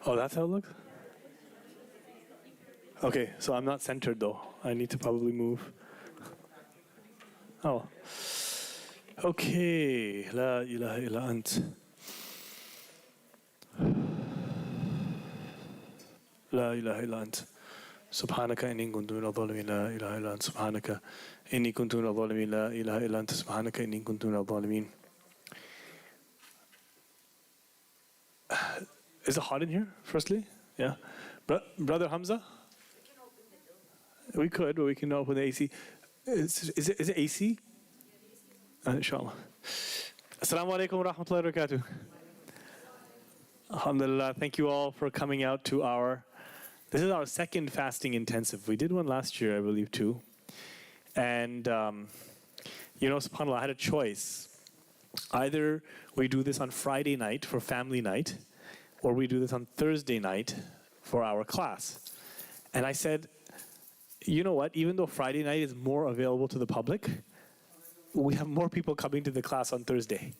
Oh, that's how it looks? Okay, so I'm not centered though. I need to probably move. Oh. Okay. La ilaha illa ant. La ilaha illa ant. سبحانك إني كنت من الظالمين لا إله إلا أنت سبحانك إني كنت من الظالمين لا إله إلا أنت سبحانك إني كنت من الظالمين. Is it hot in here, firstly? Yeah. Brother Hamza? We could, but we can open the AC. Is it AC? Inshallah. Assalamu alaikum wa rahmatullahi wa barakatuh. Alhamdulillah. Thank you all for coming out to this is our second fasting intensive. We did one last year, I believe, too. And, subhanAllah, I had a choice. Either we do this on Friday night for family night, or we do this on Thursday night for our class. And I said, you know what, even though Friday night is more available to the public, we have more people coming to the class on Thursday.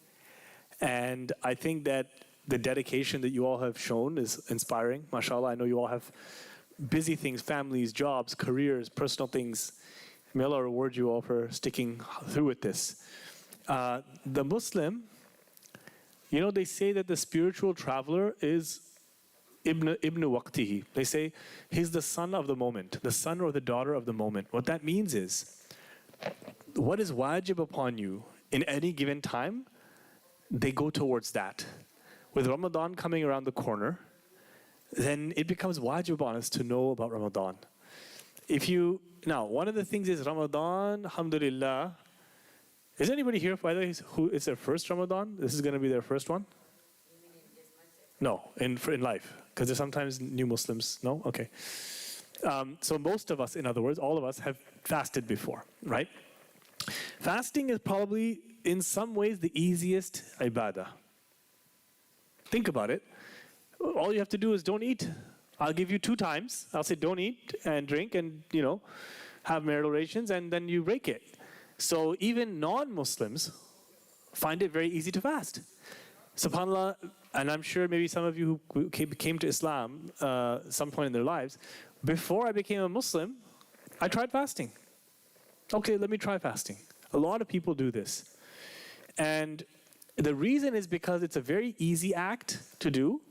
And I think that the dedication that you all have shown is inspiring. MashaAllah, I know you all have busy things, families, jobs, careers, personal things. May Allah reward you all for sticking through with this. The Muslim, they say that the spiritual traveler is Ibn Waqtihi. They say he's the son of the moment, the son or the daughter of the moment. What that means is, what is wajib upon you in any given time, they go towards that. With Ramadan coming around the corner, then it becomes wajib on us to know about Ramadan. Now, one of the things is Ramadan, alhamdulillah. Is anybody here, by the way, who is their first Ramadan? This is going to be their first one? No, in life. Because there's sometimes new Muslims. No? Okay. So most of us, in other words, all of us have fasted before, right? Fasting is probably, in some ways, the easiest ibadah. Think about it. All you have to do is don't eat. I'll give you 2 times. I'll say don't eat and drink and, have marital relations, and then you break it. So even non-Muslims find it very easy to fast. SubhanAllah, and I'm sure maybe some of you who came to Islam some point in their lives, before I became a Muslim, I tried fasting. Okay, let me try fasting. A lot of people do this. And the reason is because it's a very easy act to do.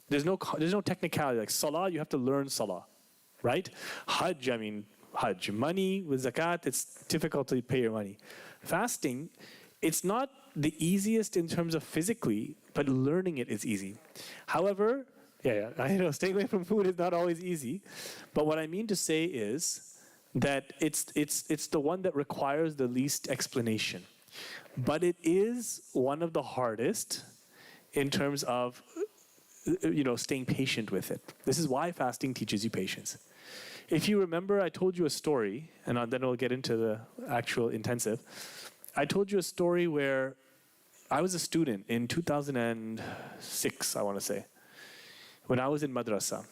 There's no technicality. Like salah, you have to learn salah, right? Hajj, money with zakat, it's difficult to pay your money. Fasting, it's not the easiest in terms of physically, but learning it is easy. However, I know staying away from food is not always easy. But what I mean to say is that it's the one that requires the least explanation. But it is one of the hardest in terms of staying patient with it. This is why fasting teaches you patience. If you remember, I told you a story, and then we'll get into the actual intensive. I told you a story where I was a student in 2006, I want to say, when I was in madrasa,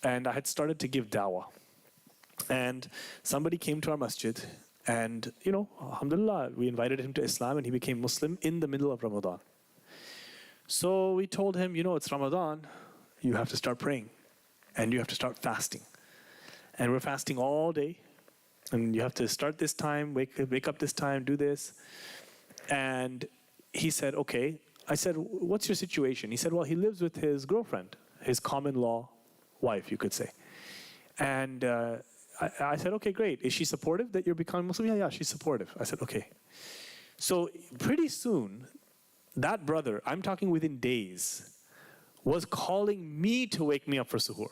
and I had started to give dawah. And somebody came to our masjid, and, alhamdulillah, we invited him to Islam, and he became Muslim in the middle of Ramadan. So we told him, it's Ramadan, you have to start praying, and you have to start fasting. And we're fasting all day, and you have to start this time, wake up this time, do this. And he said, okay. I said, what's your situation? He said, well, he lives with his girlfriend, his common law wife, you could say. And I said, okay, great. Is she supportive that you're becoming Muslim? Yeah, she's supportive. I said, okay. So pretty soon, that brother, I'm talking within days, was calling me to wake me up for suhoor.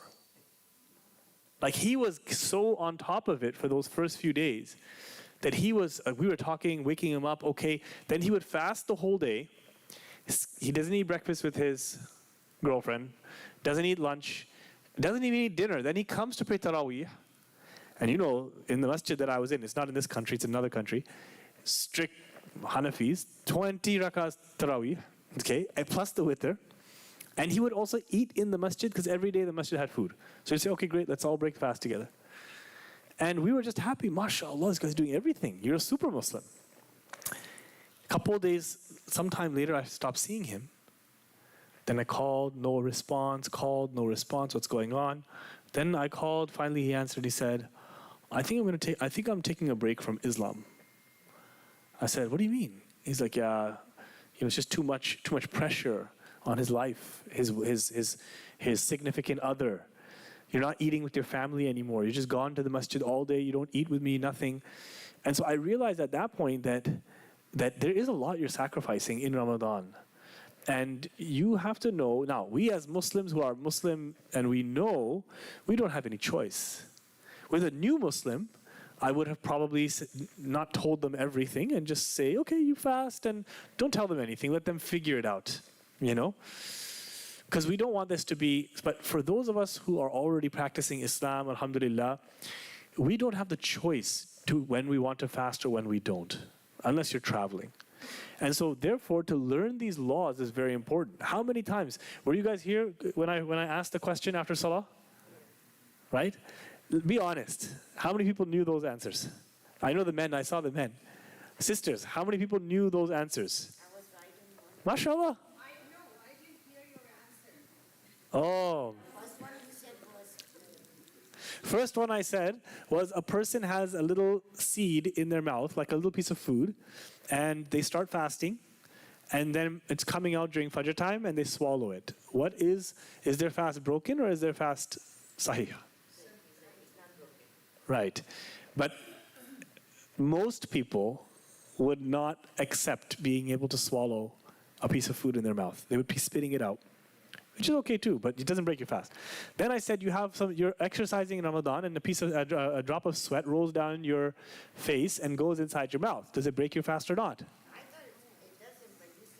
Like he was so on top of it for those first few days that we were talking, waking him up, okay. Then he would fast the whole day. He doesn't eat breakfast with his girlfriend, doesn't eat lunch, doesn't even eat dinner. Then he comes to pray Taraweeh. And in the masjid that I was in, it's not in this country, it's another country, strict Hanafis, 20 rakahs Taraweeh, okay, and plus the witr. And he would also eat in the masjid because every day the masjid had food. So he'd say, okay, great, let's all break fast together. And we were just happy, mashallah, this guy's doing everything. You're a super Muslim. Couple of days, sometime later, I stopped seeing him. Then I called, no response, what's going on? Then I called, finally he answered, he said, I think I'm taking a break from Islam. I said, what do you mean? He's like, yeah, it's just too much pressure on his life, his significant other. You're not eating with your family anymore. You're just gone to the masjid all day. You don't eat with me, nothing. And so I realized at that point that there is a lot you're sacrificing in Ramadan. And you have to know, now we as Muslims who are Muslim and we know, we don't have any choice. With a new Muslim, I would have probably not told them everything and just say, okay, you fast and don't tell them anything. Let them figure it out, Because we don't want this to be, but for those of us who are already practicing Islam, alhamdulillah, we don't have the choice to when we want to fast or when we don't, unless you're traveling. And so therefore, to learn these laws is very important. How many times, were you guys here when I asked the question after Salah? Right? Be honest. How many people knew those answers? I know the men, I saw the men. Sisters, how many people knew those answers? I was right in one. MashaAllah. I didn't hear your answer. Oh. First one you said was... First one I said was a person has a little seed in their mouth, like a little piece of food, and they start fasting, and then it's coming out during Fajr time, and they swallow it. Is their fast broken or is their fast sahih? Right. But most people would not accept being able to swallow a piece of food in their mouth. They would be spitting it out, which is okay too, but it doesn't break your fast. Then I said you're exercising in Ramadan and a drop of sweat rolls down your face and goes inside your mouth. Does it break your fast or not?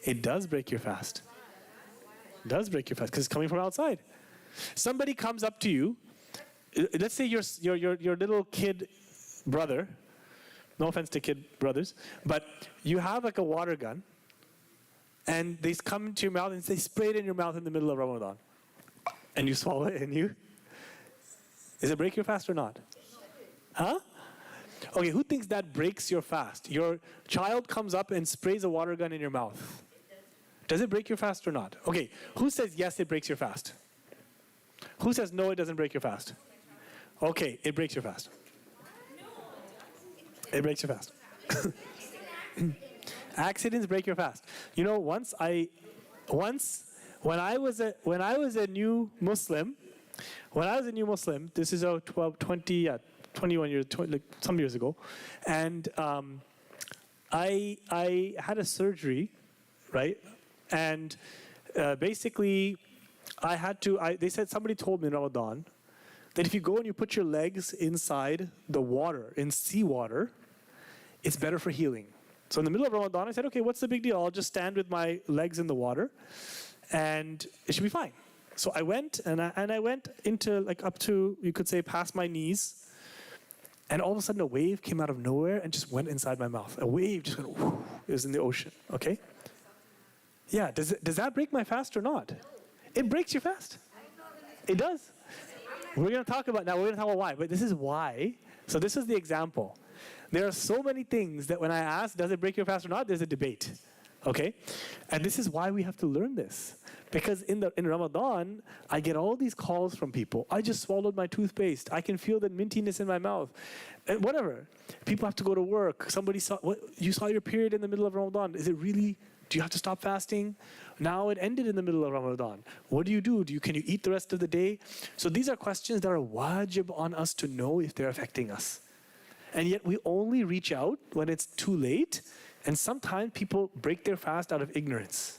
It does break your fast. It does break your fast because it's coming from outside. Somebody comes up to you. Let's say your little kid brother, no offense to kid brothers, but you have like a water gun, and they come into your mouth and they spray it in your mouth in the middle of Ramadan, and you swallow it, does it break your fast or not? Huh? Okay, who thinks that breaks your fast? Your child comes up and sprays a water gun in your mouth. Does it break your fast or not? Okay, who says yes, it breaks your fast? Who says no, it doesn't break your fast? Okay, it breaks your fast. It breaks your fast. Accidents break your fast. Once when I was a new Muslim, this is 21 years, some years ago, and I had a surgery, right? And basically, they said, somebody told me in Ramadan that if you go and you put your legs inside the water, in seawater, it's better for healing. So in the middle of Ramadan, I said, okay, what's the big deal? I'll just stand with my legs in the water, and it should be fine. So I went, and I went into up to, you could say, past my knees, and all of a sudden a wave came out of nowhere and just went inside my mouth. A wave just went, whoo, it was in the ocean, okay? Yeah, does that break my fast or not? It breaks your fast. It does. We're going to talk about why, but this is why. So this is the example. There are so many things that when I ask, does it break your fast or not, there's a debate, okay? And this is why we have to learn this. Because in Ramadan, I get all these calls from people. I just swallowed my toothpaste. I can feel the mintiness in my mouth. And whatever. People have to go to work. Somebody you saw your period in the middle of Ramadan. Is it really, do you have to stop fasting? Now it ended in the middle of Ramadan. What do? Can you eat the rest of the day? So these are questions that are wajib on us to know if they're affecting us. And yet we only reach out when it's too late. And sometimes people break their fast out of ignorance.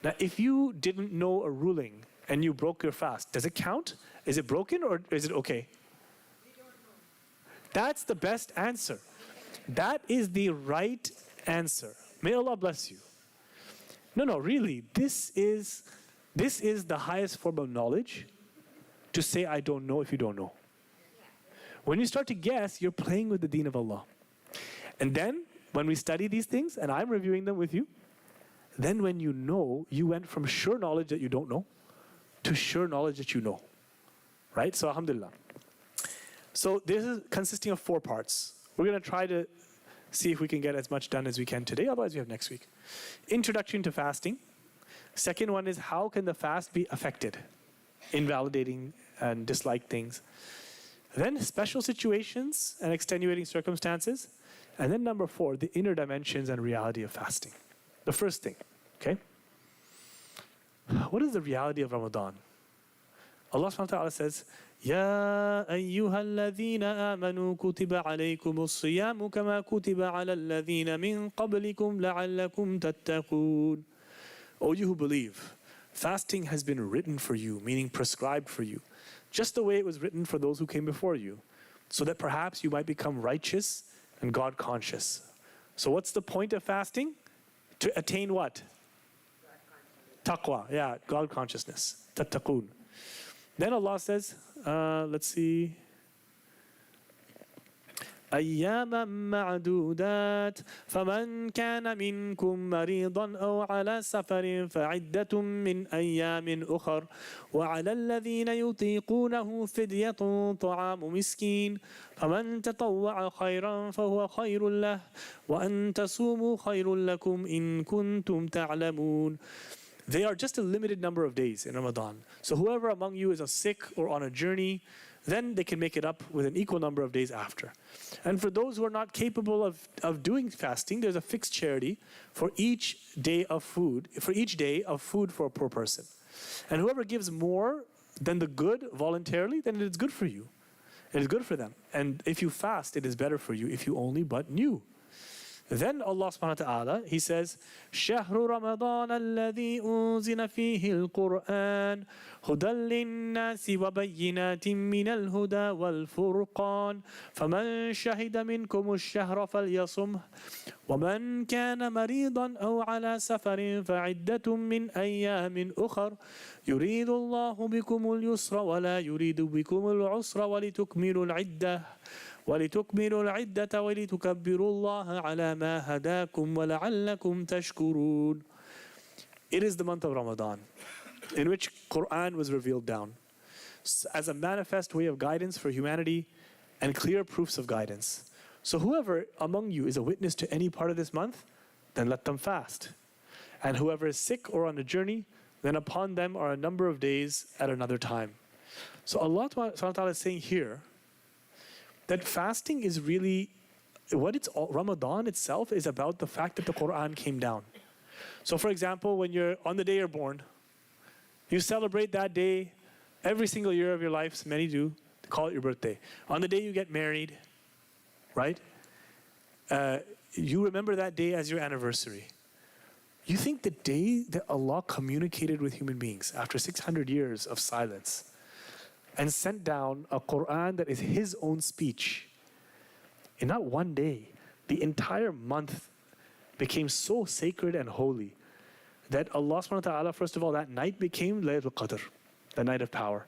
Now, if you didn't know a ruling and you broke your fast, does it count? Is it broken or is it okay? That's the best answer. That is the right answer. May Allah bless you. No, really, this is the highest form of knowledge, to say I don't know if you don't know. When you start to guess, you're playing with the deen of Allah. And then, when we study these things, and I'm reviewing them with you, then when you know, you went from sure knowledge that you don't know to sure knowledge that you know. Right? So, alhamdulillah. So, this is consisting of 4 parts. We're going to try to see if we can get as much done as we can today. Otherwise, we have next week. Introduction to fasting. Second one is how can the fast be affected? Invalidating and dislike things. Then special situations and extenuating circumstances. And then number 4, the inner dimensions and reality of fasting. The first thing, okay? What is the reality of Ramadan? Allah subhanahu wa ta'ala says, يا أيها الذين آمنوا كتب عليكم الصيام كما كتب على الذين من قبلكم لعلكم تتقون. O you who believe, fasting has been written for you, meaning prescribed for you, just the way it was written for those who came before you, so that perhaps you might become righteous and God conscious. So what's the point of fasting? To attain what? Taqwa, yeah, God consciousness. Tattaqun. Then Allah says, let's see. أياما معدودات فمن كان منكم مريضا أو على سفر فعدة من أيام أخر وعلى الذين يطيقونه فدية طعام مسكين فمن تطوع خيرا فهو خير له وأن تصوموا خير لكم إن كنتم تعلمون. They are just a limited number of days in Ramadan. So whoever among you is sick or on a journey, then they can make it up with an equal number of days after. And for those who are not capable of doing fasting, there's a fixed charity for each day of food, for a poor person. And whoever gives more than the good voluntarily, then it is good for you. It is good for them. And if you fast, it is better for you if you only but knew. Then Allah subhanahu wa ta'ala, He says, شهر رمضان الذي أنزل فيه القرآن هدى للناس وبينات من الهدى والفرقان فمن شهد منكم الشهر فليصمه ومن كان مريضا أو على سفر فعدة من أيام أخر يريد الله بكم اليسر ولا يريد بكم العسر ولتكملوا العدة ولتكبروا الله على ما هداكم ولعلكم تشكرون. It is the month of Ramadan in which Quran was revealed down as a manifest way of guidance for humanity and clear proofs of guidance. So whoever among you is a witness to any part of this month, then let them fast. And whoever is sick or on a journey, then upon them are a number of days at another time. So Allah subhanahu wa ta'ala is saying here that fasting is really, Ramadan itself is about the fact that the Quran came down. So for example, when you're on the day you're born, you celebrate that day every single year of your life, many do, to call it your birthday. On the day you get married, right? You remember that day as your anniversary. You think the day that Allah communicated with human beings after 600 years of silence and sent down a Quran that is His own speech, in not one day, the entire month became so sacred and holy that Allah subhanahu wa ta'ala, first of all, that night became Laylatul Qadr, the night of power.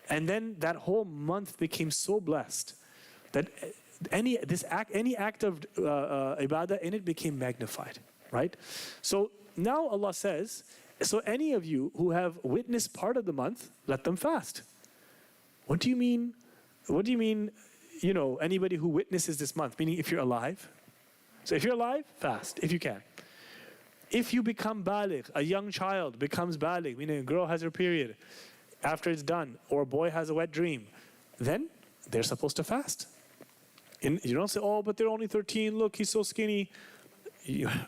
And then that whole month became so blessed that any act of ibadah in it became magnified, right? So now Allah says, so any of you who have witnessed part of the month, let them fast. What do you mean? What do you mean, anybody who witnesses this month? Meaning if you're alive. So if you're alive, fast, if you can. If you become baligh, a young child becomes baligh, meaning a girl has her period, after it's done, or a boy has a wet dream, then they're supposed to fast. And you don't say, oh, but they're only 13, look, he's so skinny.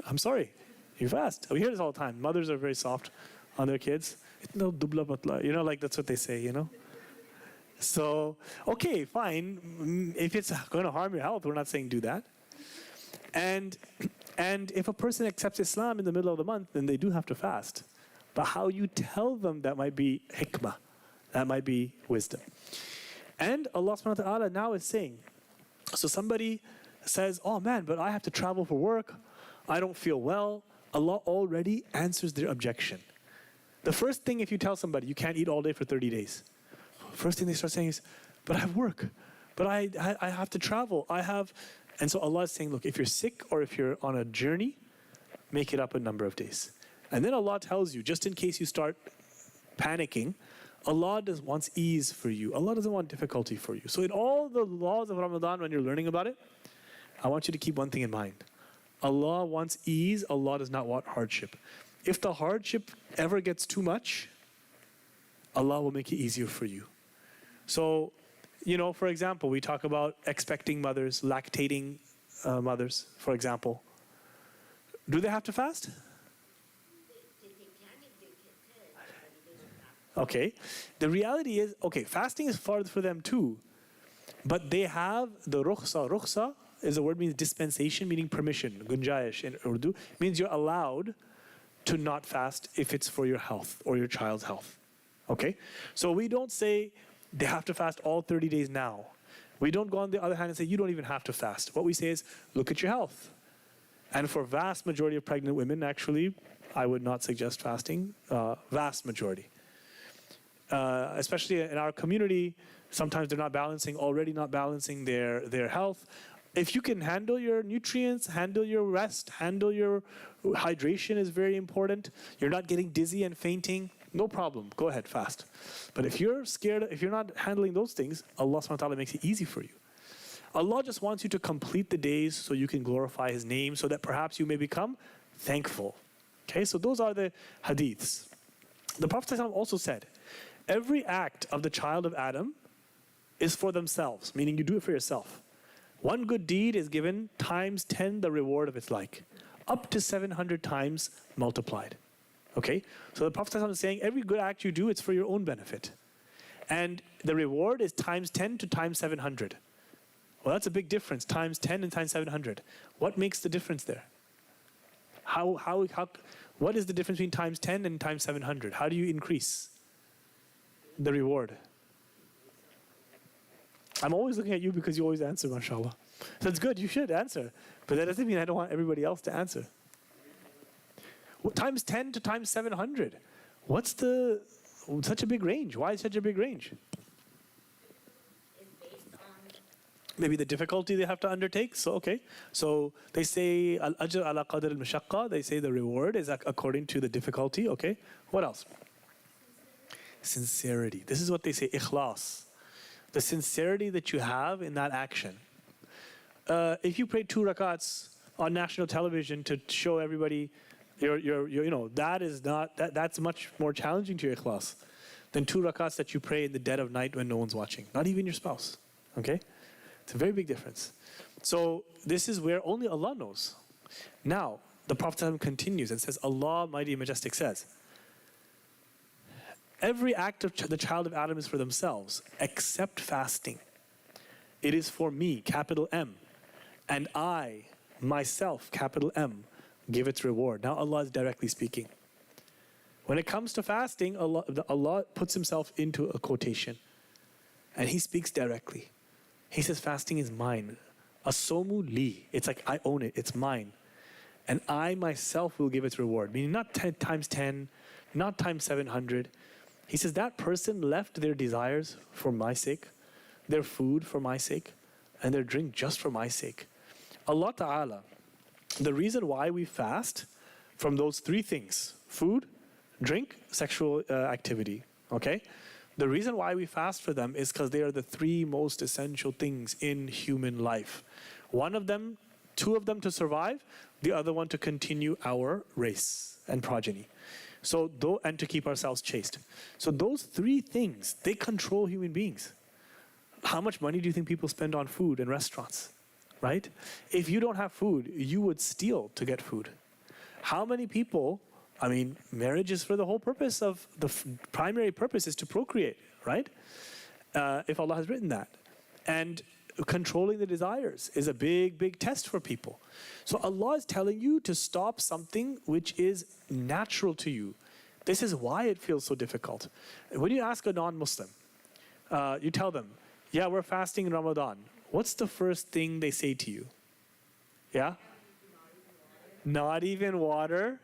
I'm sorry. You fast. We hear this all the time. Mothers are very soft on their kids. Itna dubla patla. Like that's what they say, So, okay, fine. If it's going to harm your health, we're not saying do that. And if a person accepts Islam in the middle of the month, then they do have to fast. But how you tell them, that might be hikmah. That might be wisdom. And Allah subhanahu wa ta'ala now is saying, so somebody says, oh man, but I have to travel for work. I don't feel well. Allah already answers their objection. The first thing, if you tell somebody you can't eat all day for 30 days, first thing they start saying is, but I have work, but I have to travel, and so Allah is saying, look, if you're sick or if you're on a journey, make it up a number of days. And then Allah tells you, just in case you start panicking, Allah wants ease for you. Allah doesn't want difficulty for you. So in all the laws of Ramadan, when you're learning about it, I want you to keep one thing in mind. Allah wants ease, Allah does not want hardship. If the hardship ever gets too much, Allah will make it easier for you. So, for example, we talk about expecting mothers, lactating mothers, for example. Do they have to fast? Okay. The reality is, fasting is for them too. But they have the rukhsa. Rukhsa is a word means dispensation, meaning permission. Gunjayish in Urdu means you're allowed to not fast if it's for your health or your child's health. Okay? So we don't say they have to fast all 30 days now. We don't go on the other hand and say you don't even have to fast. What we say is look at your health. And for vast majority of pregnant women, actually, I would not suggest fasting. Vast majority. Especially in our community, sometimes they're already not balancing their health. If you can handle your nutrients, handle your rest, handle your hydration is very important. You're not getting dizzy and fainting, no problem. Go ahead, fast. But if you're scared, if you're not handling those things, Allah subhanahu wa ta'ala makes it easy for you. Allah just wants you to complete the days so you can glorify His name, so that perhaps you may become thankful. Okay, so those are the hadiths. The Prophet ﷺ also said, every act of the child of Adam is for themselves, meaning you do it for yourself. One good deed is given times 10 the reward of its like, up to 700 times multiplied. Okay, so the Prophet ﷺ is saying every good act you do, it's for your own benefit. And the reward is times 10 to times 700. Well, that's a big difference, times 10 and times 700. What makes the difference there? What is the difference between times 10 and times 700? How do you increase the reward? I'm always looking at you because you always answer, mashallah. So it's good, you should answer. But that doesn't mean I don't want everybody else to answer. Well, times 10 to times 700. What's such a big range? Why such a big range? Maybe the difficulty they have to undertake. So, okay. So they say, al-ajr ala qadr al-mashaqqa. They say the reward is according to the difficulty. Okay. What else? Sincerity. This is what they say, ikhlas. The sincerity that you have in that action. If you pray 2 rakats on national television to show everybody, that's much more challenging to your ikhlas than 2 rakats that you pray in the dead of night when no one's watching. Not even your spouse. Okay? It's a very big difference. So this is where only Allah knows. Now, the Prophet continues and says, Allah, Mighty and Majestic says, every act of the child of Adam is for themselves, except fasting. It is for me, capital M. And I, myself, capital M, give its reward. Now Allah is directly speaking. When it comes to fasting, Allah puts Himself into a quotation. And He speaks directly. He says, fasting is mine. Asomu li. It's like I own it. It's mine. And I myself will give its reward. Meaning not 10 times 10, not times 700. He says that person left their desires for my sake, their food for my sake, and their drink just for my sake. Allah Ta'ala, the reason why we fast from those 3 things, food, drink, sexual activity, okay? The reason why we fast for them is because they are the 3 most essential things in human life. 2 of them to survive, the other one to continue our race and progeny. And to keep ourselves chaste. So those 3 things, they control human beings. How much money do you think people spend on food and restaurants? Right? If you don't have food, you would steal to get food. How many people, marriage is for the whole purpose of, primary purpose is to procreate, right? If Allah has written that. And controlling the desires is a big, big test for people. So Allah is telling you to stop something which is natural to you. This is why it feels so difficult. When you ask a non-Muslim, you tell them, yeah, we're fasting in Ramadan. What's the first thing they say to you? Yeah? Not even water?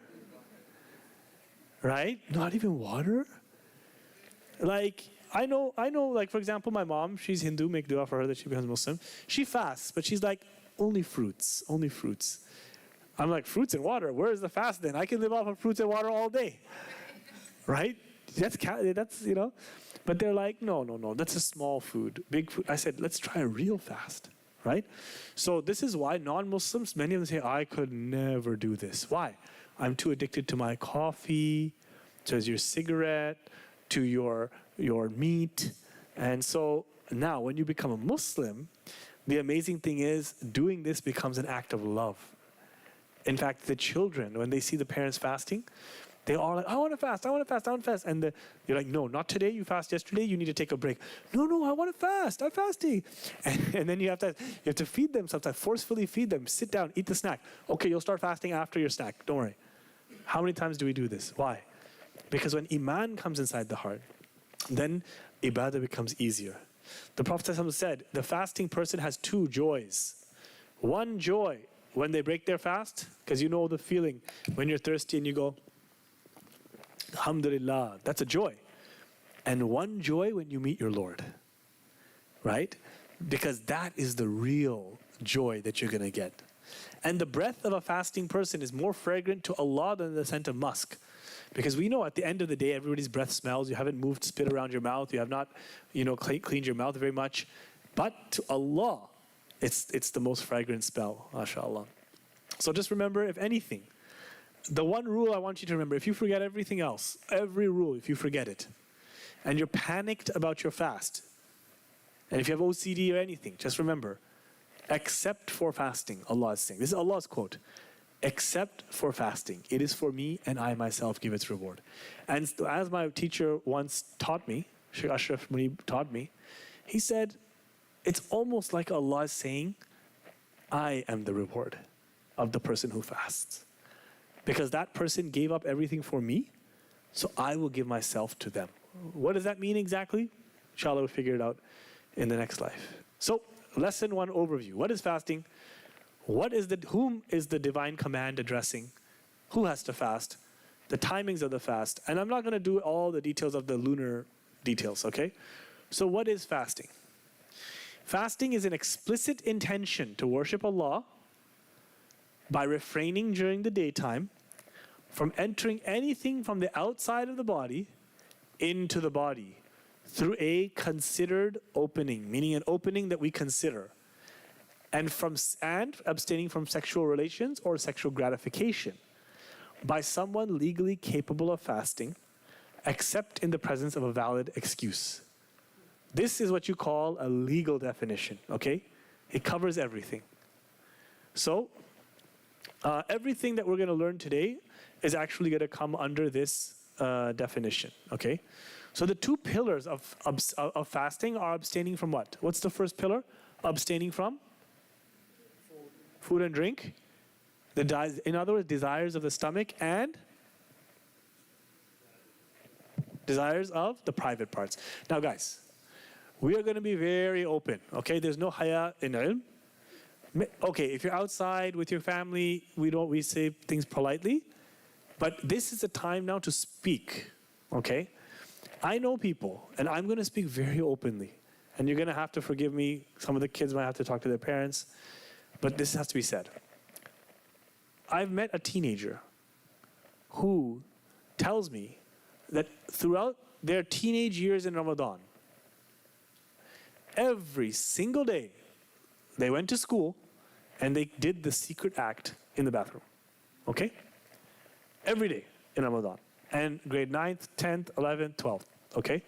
Right? Not even water? Like, I know, like, for example, my mom, she's Hindu, make dua for her that she becomes Muslim. She fasts, but she's like, only fruits. I'm like, fruits and water, where's the fast then? I can live off of fruits and water all day. Right? That's, But they're like, no, that's a small food. Big food. I said, let's try a real fast. right? So this is why non-Muslims, many of them say, I could never do this. Why? I'm too addicted to my coffee, to your cigarette, to your meat. And so now when you become a Muslim, the amazing thing is doing this becomes an act of love. In fact, the children, when they see the parents fasting, they are like, I want to fast, I want to fast, I want to fast. And you're like, no, not today, you fast yesterday, you need to take a break. No, I want to fast, I'm fasting. And then you have to feed them sometimes, forcefully feed them, sit down, eat the snack. Okay, you'll start fasting after your snack, don't worry. How many times do we do this? Why? Because when Iman comes inside the heart, then ibadah becomes easier. The Prophet ﷺ said, the fasting person has two joys. One joy when they break their fast, because you know the feeling when you're thirsty and you go, Alhamdulillah, that's a joy. And one joy when you meet your Lord, right? Because that is the real joy that you're going to get. And the breath of a fasting person is more fragrant to Allah than the scent of musk. Because we know at the end of the day, everybody's breath smells. You haven't moved spit around your mouth. You have not, cleaned your mouth very much. But to Allah, it's the most fragrant smell, mashallah. So just remember, if anything, the one rule I want you to remember, if you forget everything else, every rule, if you forget it, and you're panicked about your fast, and if you have OCD or anything, just remember, except for fasting, Allah is saying. This is Allah's quote. Except for fasting. It is for me and I myself give its reward. And as my teacher once taught me, Shaykh Ashraf Munib taught me, he said, it's almost like Allah is saying, I am the reward of the person who fasts. Because that person gave up everything for me, so I will give myself to them. What does that mean exactly? Inshallah, we'll figure it out in the next life. So, lesson 1 overview. What is fasting? Whom is the divine command addressing? Who has to fast? The timings of the fast. And I'm not going to do all the details of the lunar details, okay? So what is fasting? Fasting is an explicit intention to worship Allah by refraining during the daytime from entering anything from the outside of the body into the body through a considered opening, meaning an opening that we consider. And abstaining from sexual relations or sexual gratification by someone legally capable of fasting, except in the presence of a valid excuse. This is what you call a legal definition, okay? It covers everything. So, everything that we're going to learn today is actually going to come under this definition, okay? So the two pillars of fasting are abstaining from what? What's the first pillar? Abstaining from? Food and drink, in other words, desires of the stomach and desires of the private parts. Now guys, we are going to be very open, okay? There's no haya in ilm. Okay, if you're outside with your family, we say things politely, but this is a time now to speak, okay? I know people, and I'm going to speak very openly, and you're going to have to forgive me. Some of the kids might have to talk to their parents. But this has to be said. I've met a teenager who tells me that throughout their teenage years in Ramadan, every single day they went to school and they did the secret act in the bathroom. Okay? Every day in Ramadan. And grade 9th, 10th, 11th, 12th. Okay?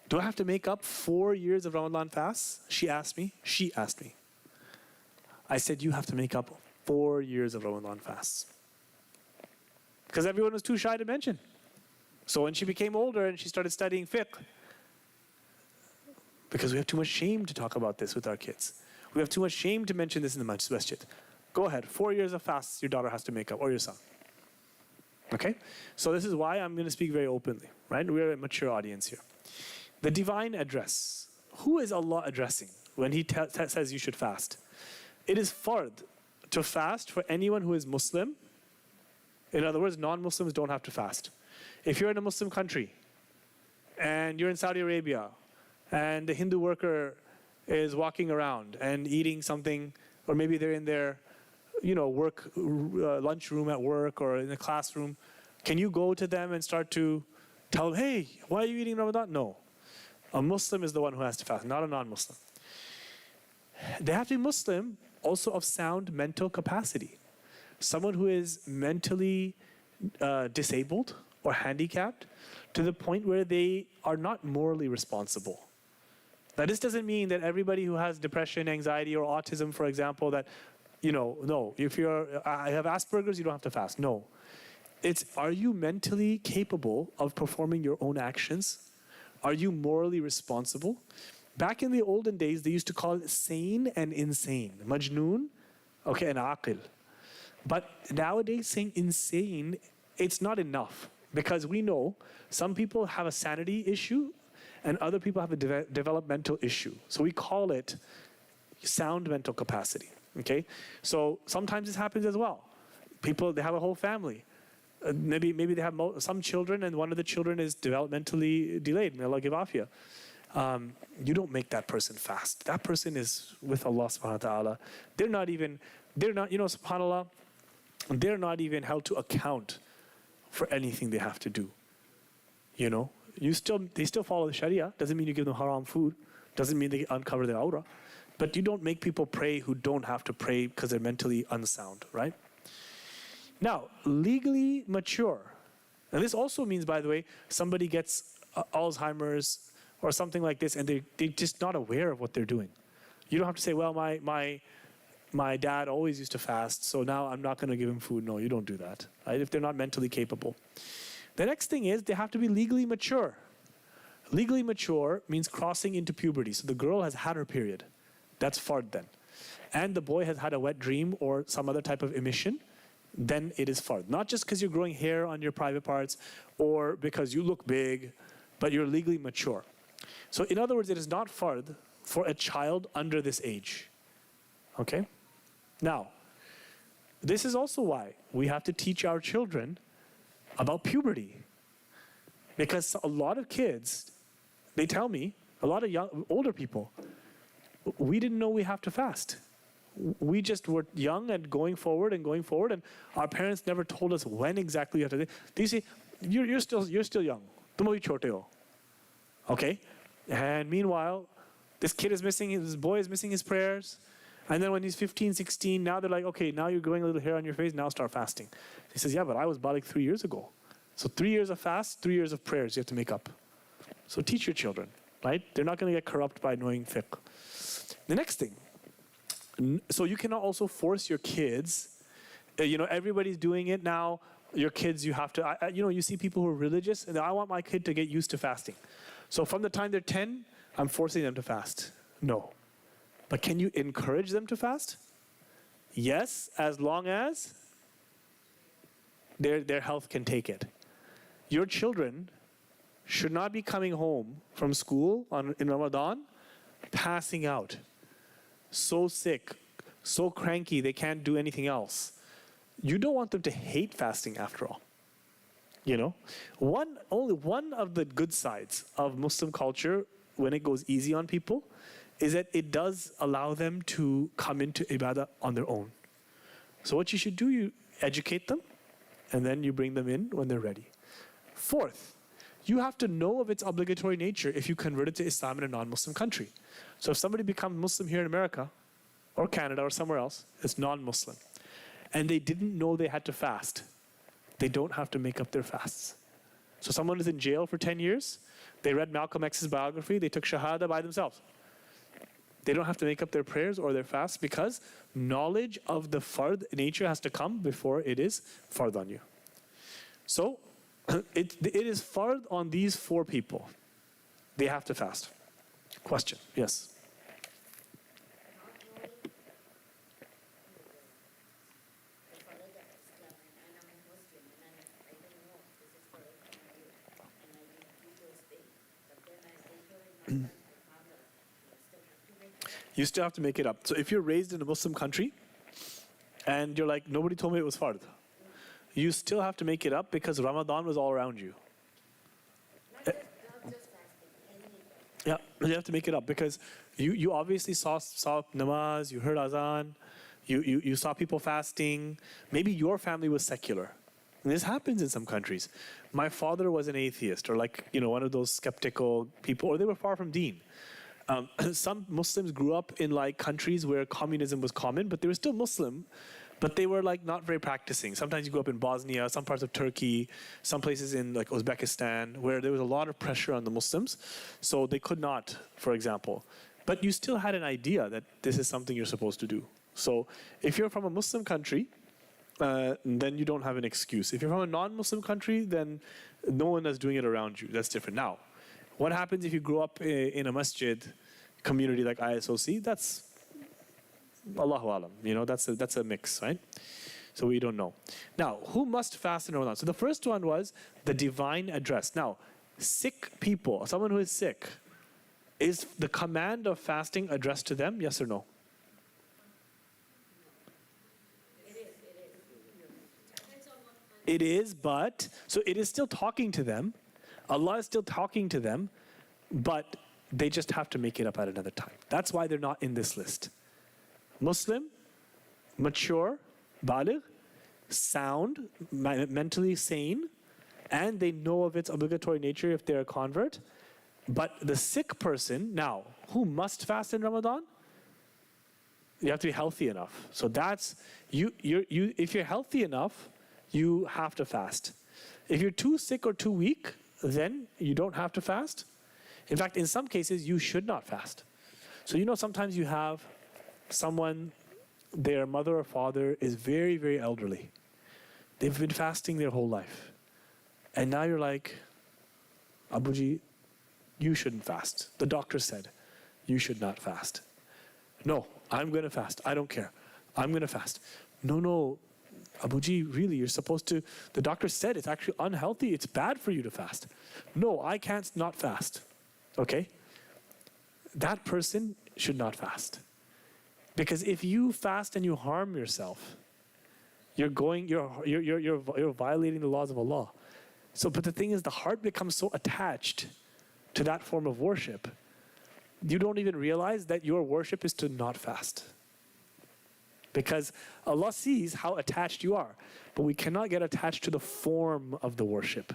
Do I have to make up 4 years of Ramadan fasts? She asked me. I said, you have to make up 4 years of Ramadan fasts. Because everyone was too shy to mention. So when she became older and she started studying fiqh, because we have too much shame to talk about this with our kids. We have too much shame to mention this in the masjid. Go ahead, 4 years of fasts your daughter has to make up, or your son. Okay? So this is why I'm going to speak very openly, right? We're a mature audience here. The divine address. Who is Allah addressing when He says you should fast? It is fard to fast for anyone who is Muslim. In other words, non-Muslims don't have to fast. If you're in a Muslim country and you're in Saudi Arabia and the Hindu worker is walking around and eating something, or maybe they're in their work lunch room at work or in a classroom, can you go to them and start to tell them, hey, why are you eating Ramadan? No. A Muslim is the one who has to fast, not a non-Muslim. They have to be Muslim, also of sound mental capacity. Someone who is mentally disabled or handicapped to the point where they are not morally responsible. Now, this doesn't mean that everybody who has depression, anxiety, or autism, for example, that, no, if I have Asperger's, you don't have to fast. No. It's, are you mentally capable of performing your own actions? Are you morally responsible? Back in the olden days, they used to call it sane and insane. Majnoon, okay, and aqil. But nowadays, saying insane, it's not enough. Because we know some people have a sanity issue and other people have a developmental issue. So we call it sound mental capacity, okay? So sometimes this happens as well. People, they have a whole family. Maybe they have some children and one of the children is developmentally delayed. May Allah give afiyah. You don't make that person fast. That person is with Allah subhanahu wa ta'ala. They're not, subhanAllah, they're not even held to account for anything they have to do. They still follow the Sharia. Doesn't mean you give them haram food. Doesn't mean they uncover their aura. But you don't make people pray who don't have to pray because they're mentally unsound, right? Now, legally mature. And this also means, by the way, somebody gets Alzheimer's or something like this and they're just not aware of what they're doing. You don't have to say, well, my dad always used to fast, so now I'm not going to give him food. No, you don't do that, right? If they're not mentally capable. The next thing is they have to be legally mature. Legally mature means crossing into puberty. So the girl has had her period. That's fard then. And the boy has had a wet dream or some other type of emission, then it is fard. Not just because you're growing hair on your private parts or because you look big, but you're legally mature. So in other words, it is not fard for a child under this age. Okay? Now, this is also why we have to teach our children about puberty. Because a lot of kids, they tell me, a lot of older people, we didn't know we have to fast. We just were young and going forward, and our parents never told us when exactly you have to. They say, you're still young. Tum abhi chote ho. Okay? And meanwhile, this boy is missing his prayers. And then when he's 15, 16, now they're like, okay, now you're growing a little hair on your face, now start fasting. He says, yeah, but I was baligh 3 years ago. So 3 years of fast, 3 years of prayers you have to make up. So teach your children, right? They're not going to get corrupt by knowing fiqh. The next thing, so you cannot also force your kids, everybody's doing it now, your kids, you have to, you see people who are religious, and I want my kid to get used to fasting. So from the time they're 10, I'm forcing them to fast. No. But can you encourage them to fast? Yes, as long as their health can take it. Your children should not be coming home from school in Ramadan, passing out, so sick, so cranky they can't do anything else. You don't want them to hate fasting after all. Only one of the good sides of Muslim culture when it goes easy on people is that it does allow them to come into ibadah on their own. So what you should do, you educate them, and then you bring them in when they're ready. Fourth, you have to know of its obligatory nature if you converted to Islam in a non-Muslim country. So if somebody becomes Muslim here in America, or Canada, or somewhere else, it's non-Muslim, and they didn't know they had to fast, they don't have to make up their fasts. So someone is in jail for 10 years, they read Malcolm X's biography, they took Shahada by themselves. They don't have to make up their prayers or their fasts because knowledge of the fard nature has to come before it is fard on you. So it is fard on these 4 people. They have to fast. Question, yes? You still have to make it up. So if you're raised in a Muslim country and you're like, nobody told me it was fard, you still have to make it up because Ramadan was all around you. Yeah, you have to make it up because you obviously saw namaz, you heard azan, you saw people fasting. Maybe your family was secular. And this happens in some countries. My father was an atheist or one of those skeptical people, or they were far from deen. Some Muslims grew up in like countries where communism was common, but they were still Muslim, but they were like not very practicing. Sometimes you grew up in Bosnia, some parts of Turkey, some places in like Uzbekistan, where there was a lot of pressure on the Muslims, so they could not, for example. But you still had an idea that this is something you're supposed to do. So if you're from a Muslim country, then you don't have an excuse. If you're from a non-Muslim country, then no one is doing it around you. That's different. Now, what happens if you grow up in a masjid community like ISOC? That's Allahu Alam. You know, that's a mix, right? So we don't know. Now, who must fast in Ramadan? So the first one was the divine address. Now, sick people, someone who is sick, is the command of fasting addressed to them? Yes or no? It is, but, so it is still talking to them. Allah is still talking to them, but they just have to make it up at another time. That's why they're not in this list. Muslim, mature, baligh, sound, mentally sane, and they know of its obligatory nature if they're a convert. But the sick person, now, who must fast in Ramadan? You have to be healthy enough. So that's, if you're healthy enough, you have to fast. If you're too sick or too weak, then you don't have to fast. In fact, in some cases, you should not fast. So you know sometimes you have someone, their mother or father is very, very elderly. They've been fasting their whole life. And now you're like, Abuji, you shouldn't fast. The doctor said, you should not fast. No, I'm going to fast. I don't care. I'm going to fast. No, Abuji, really, you're supposed to, the doctor said it's actually unhealthy, it's bad for you to fast. No, I can't not fast. Okay? That person should not fast. Because if you fast and you harm yourself, you're violating the laws of Allah. So, but the thing is, the heart becomes so attached to that form of worship, you don't even realize that your worship is to not fast. Because Allah sees how attached you are. But we cannot get attached to the form of the worship.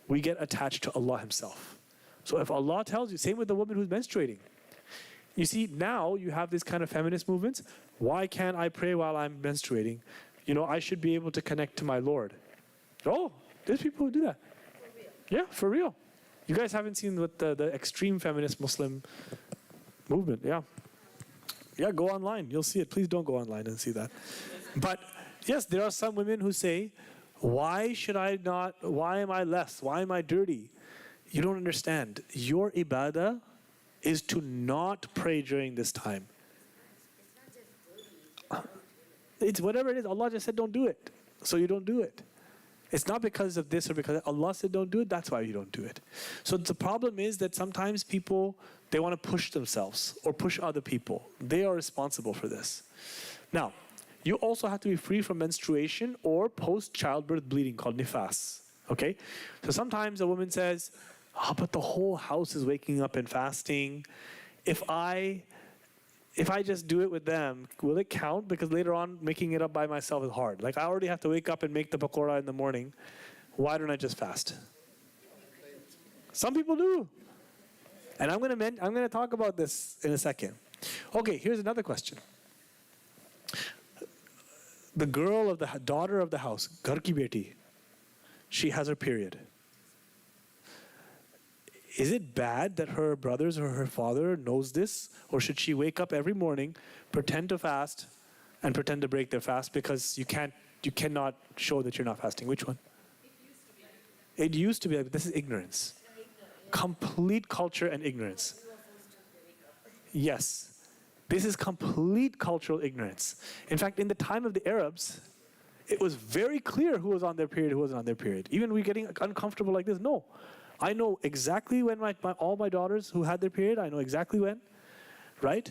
We get attached to Allah Himself. So if Allah tells you, same with the woman who's menstruating. You see, now you have this kind of feminist movements. Why can't I pray while I'm menstruating? You know, I should be able to connect to my Lord. Oh, there's people who do that. For real. Yeah, for real. You guys haven't seen what the extreme feminist Muslim movement, yeah. Yeah, go online. You'll see it. Please don't go online and see that. But yes, there are some women who say, why should I not, why am I less? Why am I dirty? You don't understand. Your ibadah is to not pray during this time. It's not just dirty. It's whatever it is. Allah just said don't do it. So you don't do it. It's not because of this or because Allah said don't do it. That's why you don't do it. So the problem is that sometimes people, they want to push themselves or push other people. They are responsible for this. Now, you also have to be free from menstruation or post-childbirth bleeding called nifas. Okay? So sometimes a woman says, but the whole house is waking up and fasting. If I just do it with them, will it count? Because later on, making it up by myself is hard. Like I already have to wake up and make the pakora in the morning. Why don't I just fast? Some people do. And I'm going to talk about this in a second. Okay, here's another question. The daughter of the house, ghar ki beti, she has her period. Is it bad that her brothers or her father knows this? Or should she wake up every morning, pretend to fast, and pretend to break their fast because you cannot show that you're not fasting? Which one? It used to be like, this is ignorance. Complete culture and ignorance. Yes. This is complete cultural ignorance. In fact, in the time of the Arabs, it was very clear who was on their period, who wasn't on their period. Even we getting uncomfortable like this, no. I know exactly when all my daughters who had their period, I know exactly when, right?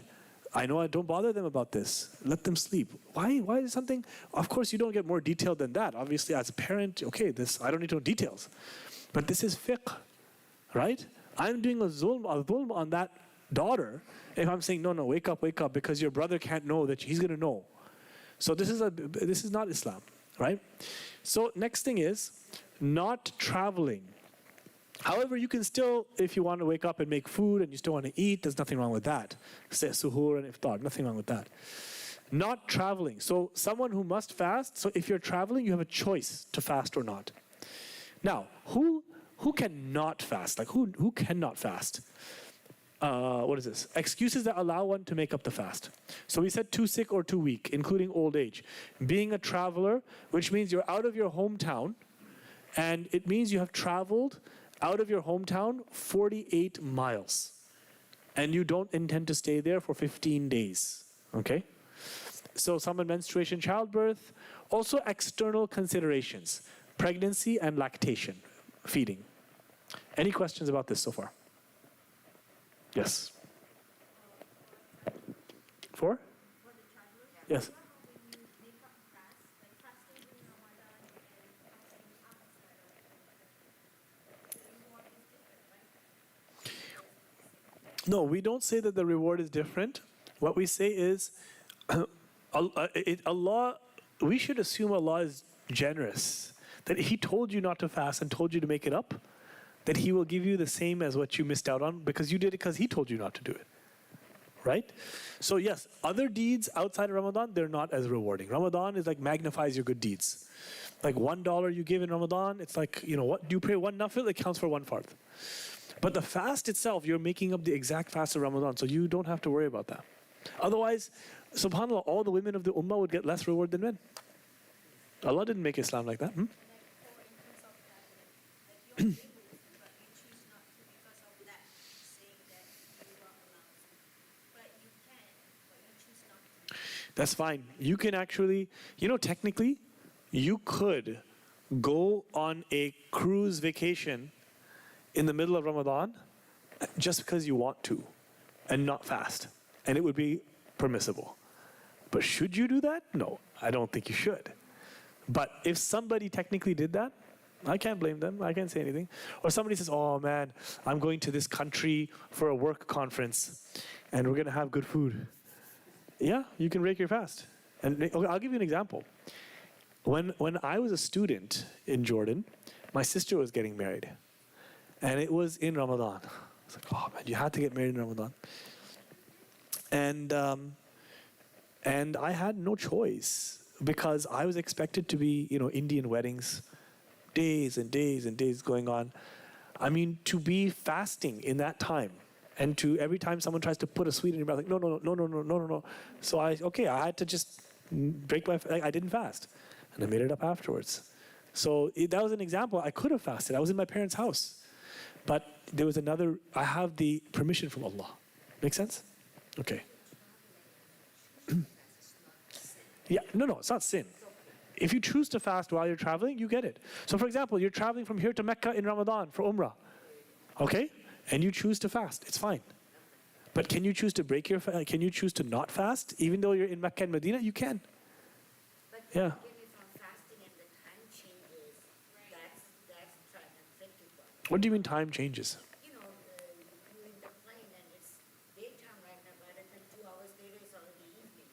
I know I don't bother them about this. Let them sleep. Why is something, of course you don't get more detailed than that. Obviously as a parent, okay, I don't need to know details. But this is fiqh, right? I'm doing a zulm on that daughter if I'm saying, no, wake up, because your brother can't know that he's going to know. So this is not Islam, right? So next thing is not traveling. However, you can still, if you want to wake up and make food and you still want to eat, there's nothing wrong with that. Say suhoor and iftar, nothing wrong with that. Not traveling. So someone who must fast, so if you're traveling, you have a choice to fast or not. Now, who cannot fast? Like who cannot fast? What is this? Excuses that allow one to make up the fast. So we said too sick or too weak, including old age. Being a traveler, which means you're out of your hometown, and it means you have traveled out of your hometown 48 miles. And you don't intend to stay there for 15 days. Okay? So some menstruation, childbirth, also external considerations, pregnancy and lactation, feeding. Any questions about this so far? Yes. 4? Yes. No, we don't say that the reward is different. What we say is, Allah, we should assume Allah is generous. That He told you not to fast and told you to make it up, that He will give you the same as what you missed out on because you did it because He told you not to do it. Right? So yes, other deeds outside of Ramadan, they're not as rewarding. Ramadan is like magnifies your good deeds. Like $1 you give in Ramadan, it's like, what do you pray one nafil, it counts for 1/4. But the fast itself, you're making up the exact fast of Ramadan, so you don't have to worry about that. Otherwise, subhanAllah, all the women of the ummah would get less reward than men. Allah didn't make Islam like that. That's fine. You can actually, technically, you could go on a cruise vacation in the middle of Ramadan just because you want to and not fast. And it would be permissible. But should you do that? No, I don't think you should. But if somebody technically did that, I can't blame them. I can't say anything. Or somebody says, oh man, I'm going to this country for a work conference and we're going to have good food. Yeah, you can break your fast. And okay, I'll give you an example. When I was a student in Jordan, my sister was getting married. And it was in Ramadan. I was like, oh man, you had to get married in Ramadan. And I had no choice because I was expected to be, Indian weddings, days and days and days going on. I mean, to be fasting in that time and to every time someone tries to put a sweet in your mouth, like, no. So I had to just break I didn't fast. And I made it up afterwards. So that was an example. I could have fasted. I was in my parents' house. But there was I have the permission from Allah. Make sense? Okay. Yeah, no, it's not sin. If you choose to fast while you're traveling, you get it. So for example, you're traveling from here to Mecca in Ramadan for Umrah. Okay? And you choose to fast. It's fine. But can you choose to can you choose to not fast? Even though you're in Mecca and Medina, you can. Yeah. What do you mean time changes? You're in the plane and it's daytime right now, by the time 2 hours later it's already evening.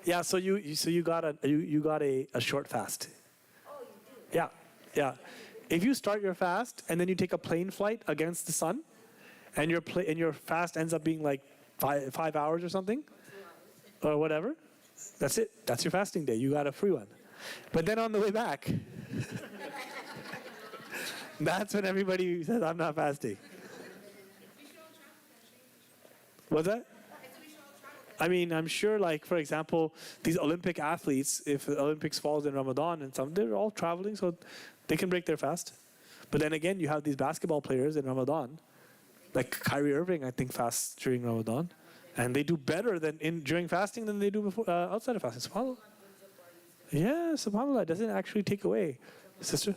Yeah, so you got a short fast. Oh, you do? Yeah. If you start your fast and then you take a plane flight against the sun, and your fast ends up being like 5 hours or something, or whatever, that's it. That's your fasting day. You got a free one. But then on the way back, that's when everybody says, I'm not fasting. What's that? I mean, I'm sure, like, for example, these Olympic athletes, if the Olympics falls in Ramadan and they're all traveling, so they can break their fast. But then again, you have these basketball players in Ramadan, like Kyrie Irving, I think, fasts during Ramadan. And they do better during fasting than they do before outside of fasting. SubhanAllah. Yeah, SubhanAllah, it doesn't actually take away. Sister?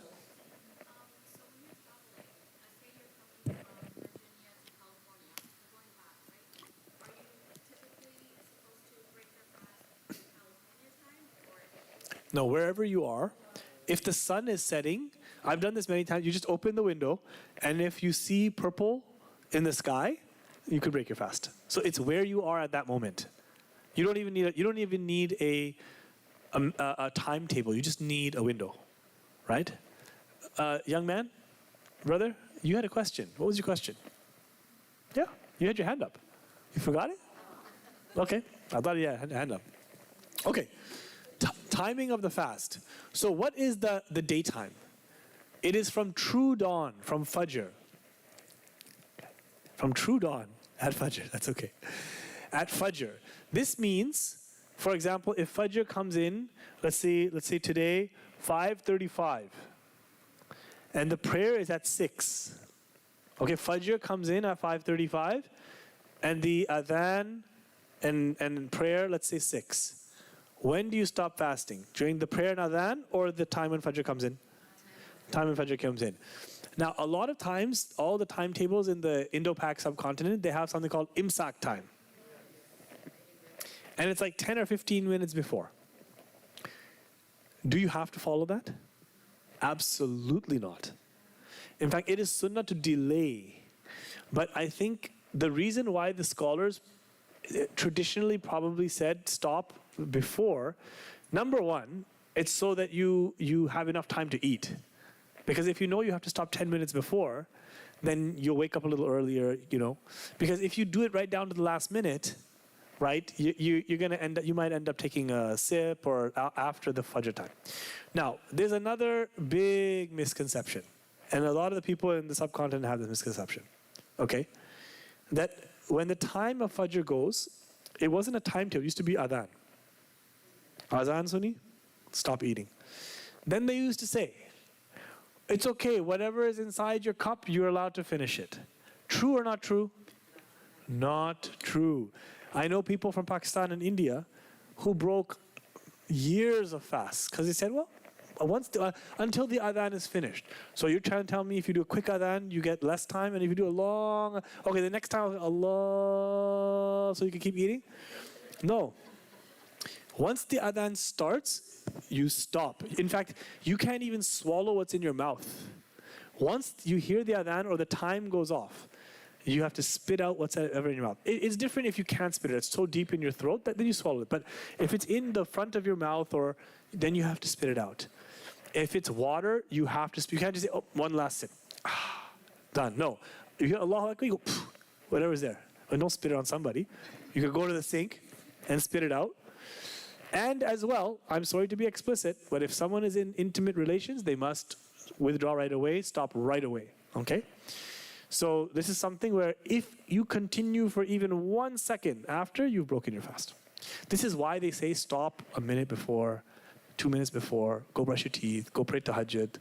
No, wherever you are, if the sun is setting, I've done this many times, you just open the window, and if you see purple in the sky, you could break your fast. So it's where you are at that moment. You don't even need a timetable. You just need a window, right? Young man, brother, You had a question. What was your question? Yeah, you had your hand up. You forgot it? Okay, I thought you had your hand up. Okay, timing of the fast. So what is the daytime? It is from true dawn, from Fajr. From true dawn at Fajr, that's okay. At Fajr. This means, for example, if Fajr comes in, let's say today, 5:35, and the prayer is at 6. Okay, Fajr comes in at 5:35, and the adhan and prayer, let's say 6. When do you stop fasting? During the prayer and adhan, or the time when Fajr comes in? Time when Fajr comes in. Now, a lot of times, all the timetables in the Indo-Pak subcontinent, they have something called imsak time. And it's like 10 or 15 minutes before. Do you have to follow that? Absolutely not. In fact, it is sunnah to delay. But I think the reason why the scholars traditionally probably said stop before, number one, it's so that you have enough time to eat. Because if you know you have to stop 10 minutes before, then you'll wake up a little earlier, Because if you do it right down to the last minute, right, you're gonna you might end up taking a sip or after the Fajr time. Now, there's another big misconception, and a lot of the people in the subcontinent have this misconception, okay? That when the time of Fajr goes, it wasn't a timetable, it used to be adhan. Adhan suni, stop eating. Then they used to say, it's okay, whatever is inside your cup, you're allowed to finish it. True or not true? Not true. I know people from Pakistan and India who broke years of fasts because they said, well, until the adhan is finished. So you're trying to tell me if you do a quick adhan, you get less time, and if you do a long, okay, the next time, Allah, so you can keep eating? No. Once the adhan starts, you stop. In fact, you can't even swallow what's in your mouth. Once you hear the adhan or the time goes off, you have to spit out what's ever in your mouth. It's different if you can't spit it. It's so deep in your throat that then you swallow it. But if it's in the front of your mouth, then you have to spit it out. If it's water, you have to spit. You can't just say, oh, one last sip. Done. No. You hear Allahu Akbar, you go, whatever's there. And don't spit it on somebody. You could go to the sink and spit it out. And as well, I'm sorry to be explicit, but if someone is in intimate relations, they must withdraw right away, stop right away, okay? So this is something where if you continue for even 1 second after, you've broken your fast. This is why they say stop a minute before, 2 minutes before, go brush your teeth, go pray tahajjud,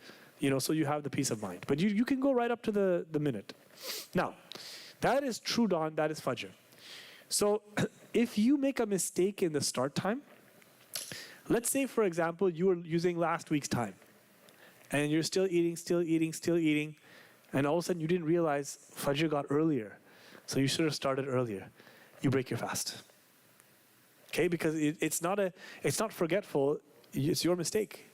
so you have the peace of mind. But you can go right up to the minute. Now, that is true dawn, that is Fajr. So if you make a mistake in the start time, let's say, for example, you were using last week's time, and you're still eating, and all of a sudden you didn't realize Fajr got earlier, so you should have started earlier. You break your fast. Okay, because it's not forgetful, it's your mistake.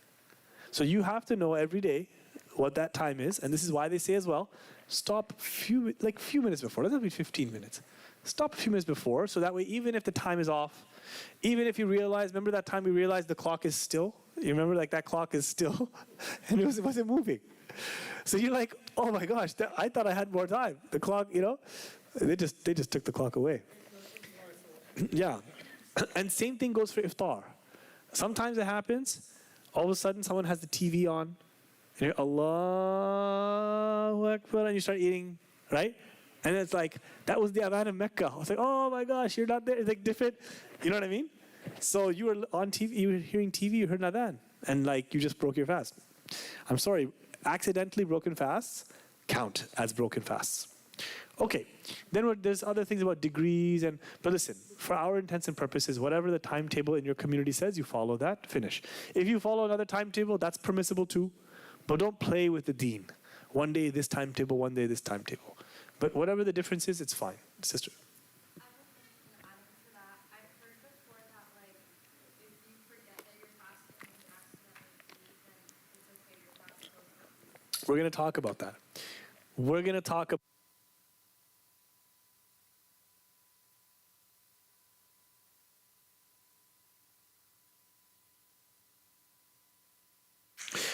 So you have to know every day what that time is, and this is why they say as well, stop few minutes before. Doesn't have to be 15 minutes. Stop a few minutes before, so that way even if the time is off, even if you realize, remember that time we realized the clock is still? You remember that clock is still, and it wasn't moving. So you're like, oh my gosh, I thought I had more time. The clock, they just took the clock away. Yeah, and same thing goes for iftar. Sometimes it happens, all of a sudden someone has the TV on, and you're Allahu Akbar, and you start eating, right? And it's like, that was the adhan of Mecca. I was like, oh my gosh, you're not there. It's like different, you know what I mean? So you were on TV, you were hearing TV, you heard an adhan, and you just broke your fast. I'm sorry, accidentally broken fasts count as broken fasts. Okay, then there's other things about degrees, but listen, for our intents and purposes, whatever the timetable in your community says, you follow that, finish. If you follow another timetable, that's permissible too, but don't play with the deen. One day this timetable, one day this timetable. But whatever the difference is, it's fine, sister. I have a question to add into that. I've heard before that, if you forget that you're fasting and you accidentally eat, then it's okay, your fast still complete. We're going to talk about that. We're going to talk about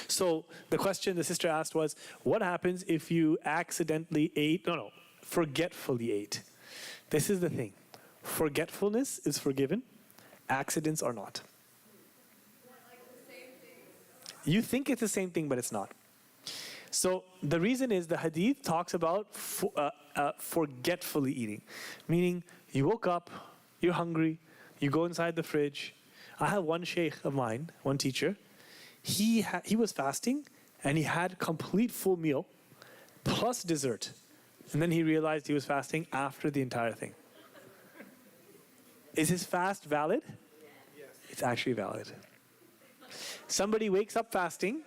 So the question the sister asked was, what happens if you accidentally ate, no, forgetfully ate? This is the thing. Forgetfulness is forgiven. Accidents are not. You think it's the same thing, but it's not. So the reason is the hadith talks about forgetfully eating. Meaning you woke up, you're hungry, you go inside the fridge. I have one sheikh of mine, one teacher. He was fasting and he had complete full meal plus dessert. And then he realized he was fasting after the entire thing. Is his fast valid? Yes. It's actually valid. Somebody wakes up fasting,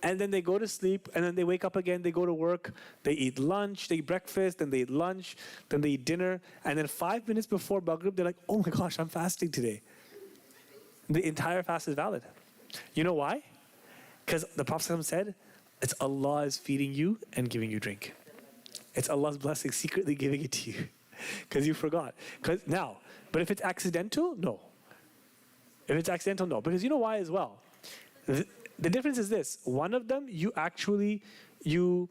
and then they go to sleep, and then they wake up again, they go to work, they eat lunch, they eat breakfast, then they eat lunch, then they eat dinner, and then 5 minutes before Maghrib, they're like, oh my gosh, I'm fasting today. The entire fast is valid. You know why? Because the Prophet said, it's Allah is feeding you and giving you drink. It's Allah's blessing secretly giving it to you. Because you forgot. But if it's accidental, no. If it's accidental, no. Because you know why as well? The difference is this. One of them, you knew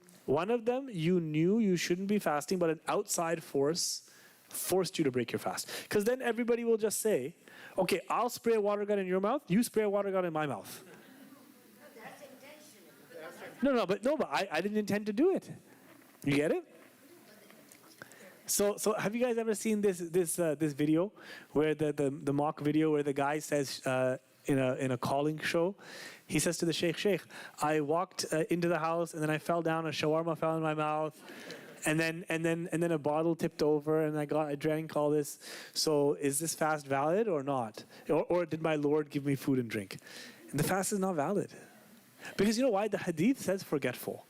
you shouldn't be fasting, but an outside force forced you to break your fast. Because then everybody will just say, okay, I'll spray a water gun in your mouth, you spray a water gun in my mouth. That's intentional. But I didn't intend to do it. You get it? So have you guys ever seen this video where the mock video where the guy says in a calling show, he says to the sheikh, I walked into the house and then I fell down, a shawarma fell in my mouth, and then a bottle tipped over and I drank all this. So is this fast valid or not? Or did my Lord give me food and drink? And the fast is not valid. Because you know why? The hadith says forgetful.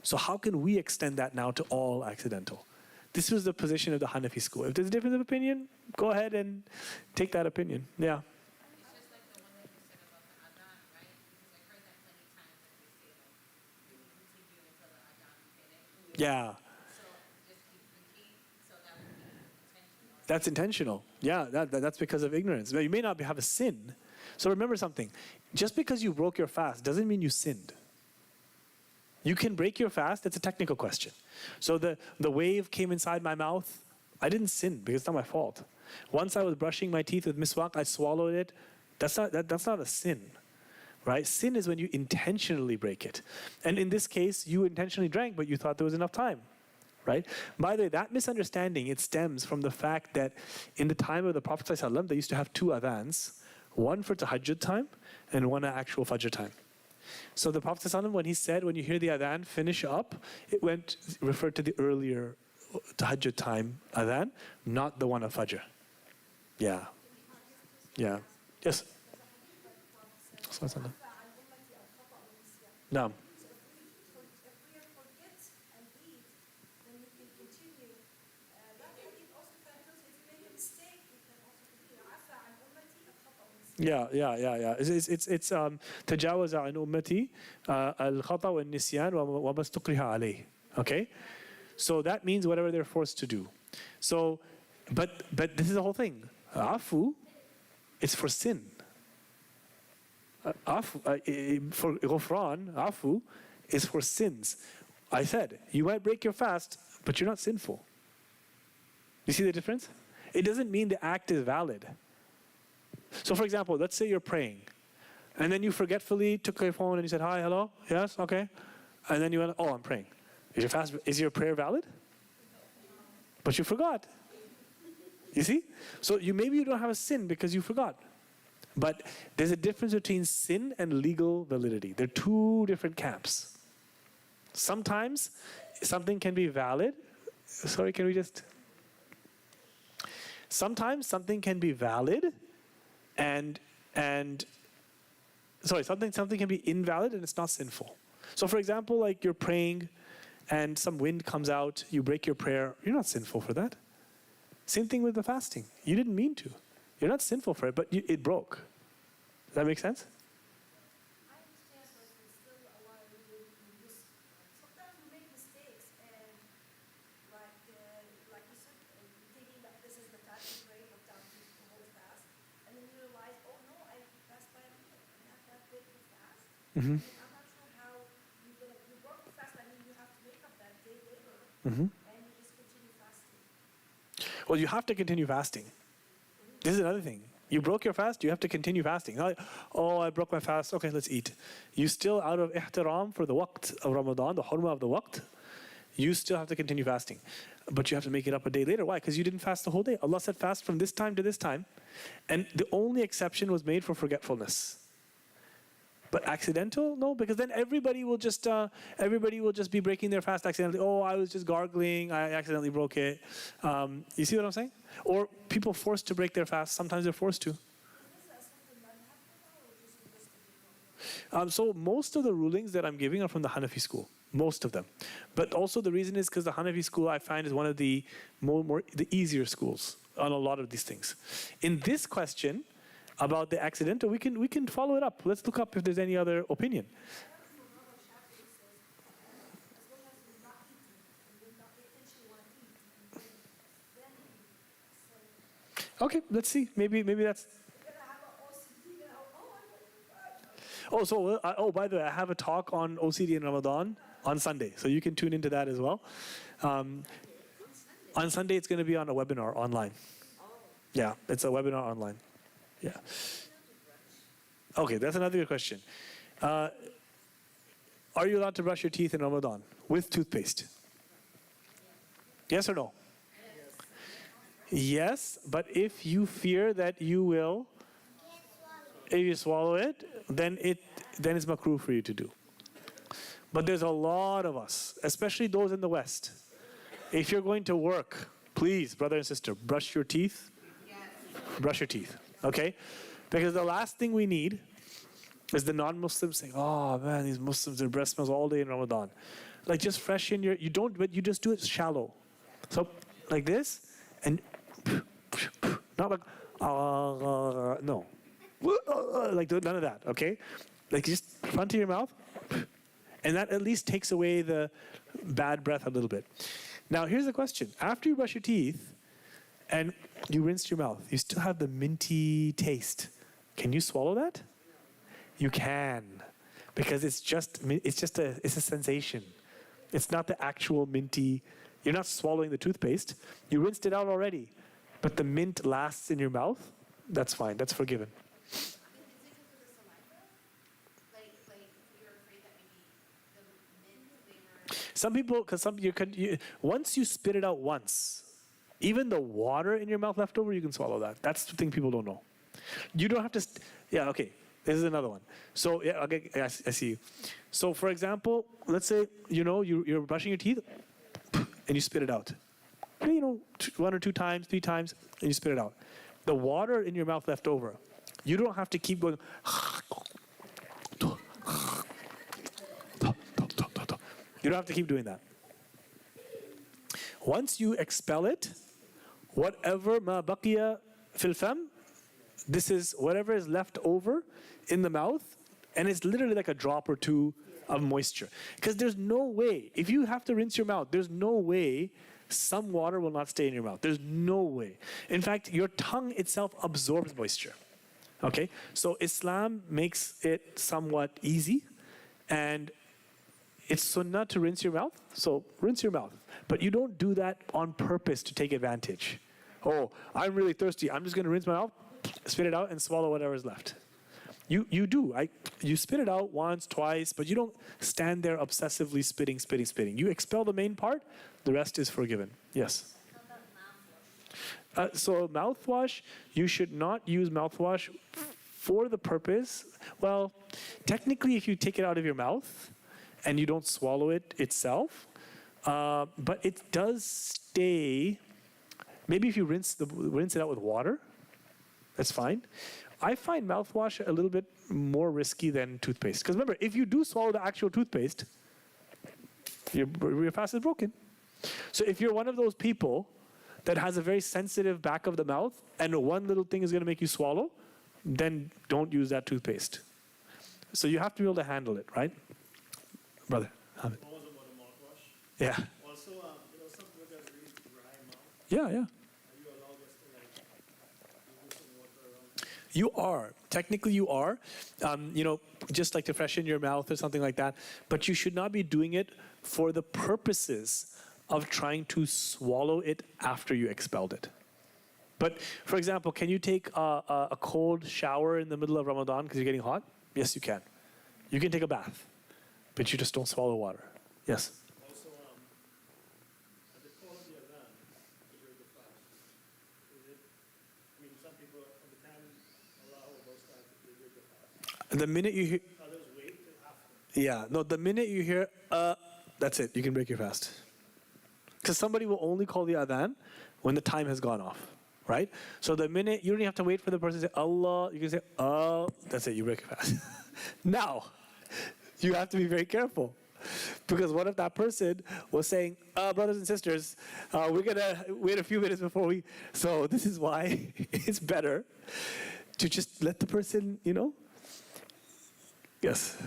So how can we extend that now to all accidental? This was the position of the Hanafi school. If there's a difference of opinion, go ahead and take that opinion. Yeah. It's just like the one that you said about the adhan, right? Because I've heard that many times that they say like you continue until the adhan finishes. Yeah. So just keep drinking. So that would be intentional. That's intentional. Yeah, that's because of ignorance. You may not have a sin. So remember something. Just because you broke your fast doesn't mean you sinned. You can break your fast. It's a technical question. So the wave came inside my mouth. I didn't sin because it's not my fault. Once I was brushing my teeth with miswak, I swallowed it. That's not a sin, right? Sin is when you intentionally break it. And in this case, you intentionally drank, but you thought there was enough time, right? By the way, that misunderstanding, it stems from the fact that in the time of the Prophet ﷺ, they used to have two adhans, one for tahajjud time and one actual fajr time. So the Prophet ﷺ, when he said, when you hear the adhan, finish up, it referred to the earlier tahajjud time adhan, not the one of fajr. Yeah. Yeah. Yes. No. Yeah. It's تجاوز عن أمتي الخطأ والنسيان وما استكره عليه. Okay, so that means whatever they're forced to do. So, but this is the whole thing. Afu, it's for sin. For ghufran, afu is for sins. I said you might break your fast, but you're not sinful. You see the difference? It doesn't mean the act is valid. So for example, let's say you're praying, and then you forgetfully took your phone and you said, hi, hello, yes, okay. And then you went, oh, I'm praying. Is your prayer valid? But you forgot. You see? So maybe you don't have a sin because you forgot. But there's a difference between sin and legal validity. They're two different camps. Sometimes something can be valid. Sorry, can we just... Sometimes something can be valid and something can be invalid and it's not sinful. So for example, like you're praying and some wind comes out, you break your prayer, you're not sinful for that. Same thing with the fasting. You didn't mean to. You're not sinful for it, but it broke. Does that make sense? I understand, but it's still a lot of sometimes we make mistakes and like you said, thinking that this is the time to pray or time to hold fast, and then you realize, oh no, I passed by a minute. Mm-hmm. And I'm not sure how you broke the fast. I mean, you have to wake up that day later Mm-hmm. and you just continue fasting. Well, you have to continue fasting. This is another thing. You broke your fast, you have to continue fasting. Not like, oh, I broke my fast, okay, let's eat. You still, out of ihtiram for the waqt of Ramadan, the hurmah of the waqt, you still have to continue fasting. But you have to make it up a day later. Why? Because you didn't fast the whole day. Allah said fast from this time to this time. And the only exception was made for forgetfulness. But accidental? No, because then everybody will just be breaking their fast accidentally. Oh, I was just gargling, I accidentally broke it. You see what I'm saying? Or people forced to break their fast. Sometimes they're forced to. So most of the rulings that I'm giving are from the Hanafi school. Most of them. But also the reason is because the Hanafi school I find is one of the the easier schools on a lot of these things. In this question about the accidental, we can follow it up. Let's look up if there's any other opinion. Okay, let's see. Maybe that's. Oh, so by the way, I have a talk on OCD in Ramadan on Sunday, so you can tune into that as well. On Sunday, it's going to be on a webinar online. Yeah, it's a webinar online. Yeah. Okay, that's another good question. Are you allowed to brush your teeth in Ramadan with toothpaste? Yes or no? Yes, but if you fear that you will, if you swallow it, then it's makruh for you to do. But there's a lot of us, especially those in the West. If you're going to work, please, brother and sister, brush your teeth. Brush your teeth, okay? Because the last thing we need is the non-Muslims saying, oh man, these Muslims, their breath smells all day in Ramadan. Like just freshen but you just do it shallow. So like this, and not like, no. Like none of that, okay? Like just front of your mouth, and that at least takes away the bad breath a little bit. Now here's the question. After you brush your teeth and you rinse your mouth, you still have the minty taste. Can you swallow that? You can, because it's a sensation. It's not the actual minty. You're not swallowing the toothpaste. You rinsed it out already, but the mint lasts in your mouth. That's fine. That's forgiven. Is it because of the saliva? Like you're afraid that maybe the mint flavor. Some people, because once you spit it out once, even the water in your mouth left over, you can swallow that. That's the thing people don't know. You don't have to. Yeah. Okay. This is another one. So yeah, okay, I see you. So for example, let's say you're brushing your teeth, and you spit it out. 1 or 2 times, 3 times, and you spit it out. The water in your mouth left over, you don't have to keep going. You don't have to keep doing that. Once you expel it, whatever ma baqiya fil fam, this is whatever is left over in the mouth, and it's literally like a drop or two of moisture. Because there's no way, if you have to rinse your mouth, there's no way some water will not stay in your mouth. There's no way. In fact, your tongue itself absorbs moisture. Okay? So Islam makes it somewhat easy, and it's sunnah to rinse your mouth, so rinse your mouth. But you don't do that on purpose to take advantage. Oh, I'm really thirsty, I'm just going to rinse my mouth, spit it out, and swallow whatever's left. You do. You spit it out once, twice, but you don't stand there obsessively spitting. You expel the main part, the rest is forgiven. Yes? So mouthwash, you should not use mouthwash for the purpose. Well, technically if you take it out of your mouth and you don't swallow it itself, but it does stay. Maybe if you rinse it out with water, that's fine. I find mouthwash a little bit more risky than toothpaste. Because remember, if you do swallow the actual toothpaste, your fast is broken. So if you're one of those people that has a very sensitive back of the mouth and one little thing is going to make you swallow, then don't use that toothpaste. So you have to be able to handle it, right? Brother, Hamid. What was about a mouthwash? Yeah. Also, some people got really dry mouth. Yeah. Are you allowed just to do some water around? You are. Technically, you are. Just like to freshen your mouth or something like that. But you should not be doing it for the purposes of trying to swallow it after you expelled it. But, for example, can you take a cold shower in the middle of Ramadan because you're getting hot? Yes, you can. You can take a bath, but you just don't swallow water. Yes? Also, at the call of the adhan, to break the fast, is it, I mean, some people understand Allah or those times they break the fast. The minute you hear, Others wait till after. yeah, no, the minute you hear, that's it, you can break your fast. Because somebody will only call the adhan when the time has gone off, right? So the minute, you don't even have to wait for the person to say Allah, you can say, oh, that's it, you break your fast. Now, you have to be very careful. Because what if that person was saying, brothers and sisters, we're going to wait a few minutes before we... So this is why it's better to just let the person, Yes.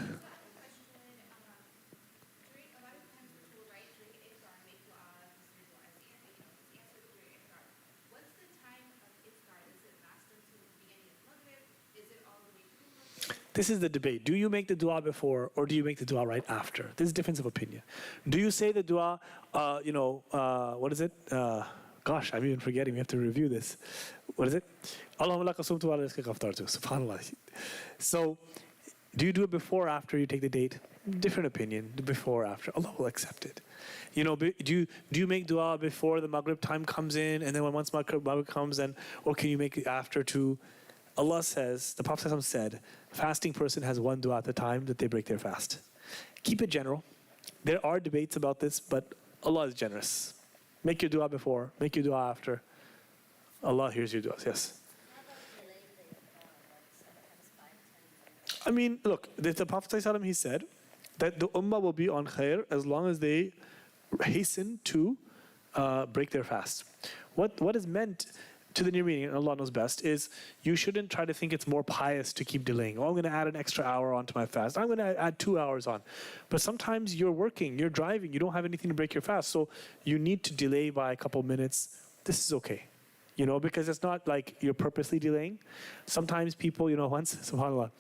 This is the debate. Do you make the dua before or do you make the dua right after? This is a difference of opinion. Do you say the dua, what is it? Gosh, I'm even forgetting. We have to review this. What is it? Allahumma laka sumtu wa ala rizqika aftartu. SubhanAllah. So, do you do it before or after you take the date? Different opinion. Before or after. Allah will accept it. Do you make dua before the Maghrib time comes in and then when once Maghrib comes in, or can you make it after too? Allah says, the Prophet said, fasting person has one dua at the time that they break their fast. Keep it general. There are debates about this, but Allah is generous. Make your dua before, make your dua after. Allah hears your duas, yes. I mean, look, the Prophet he said that the ummah will be on khair as long as they hasten to break their fast. What is meant to the near meaning, and Allah knows best, is you shouldn't try to think it's more pious to keep delaying. Oh, I'm going to add an extra hour onto my fast. I'm going to add 2 hours on. But sometimes you're working, you're driving, you don't have anything to break your fast, so you need to delay by a couple minutes. This is okay, because it's not like you're purposely delaying. Sometimes people, once, subhanAllah,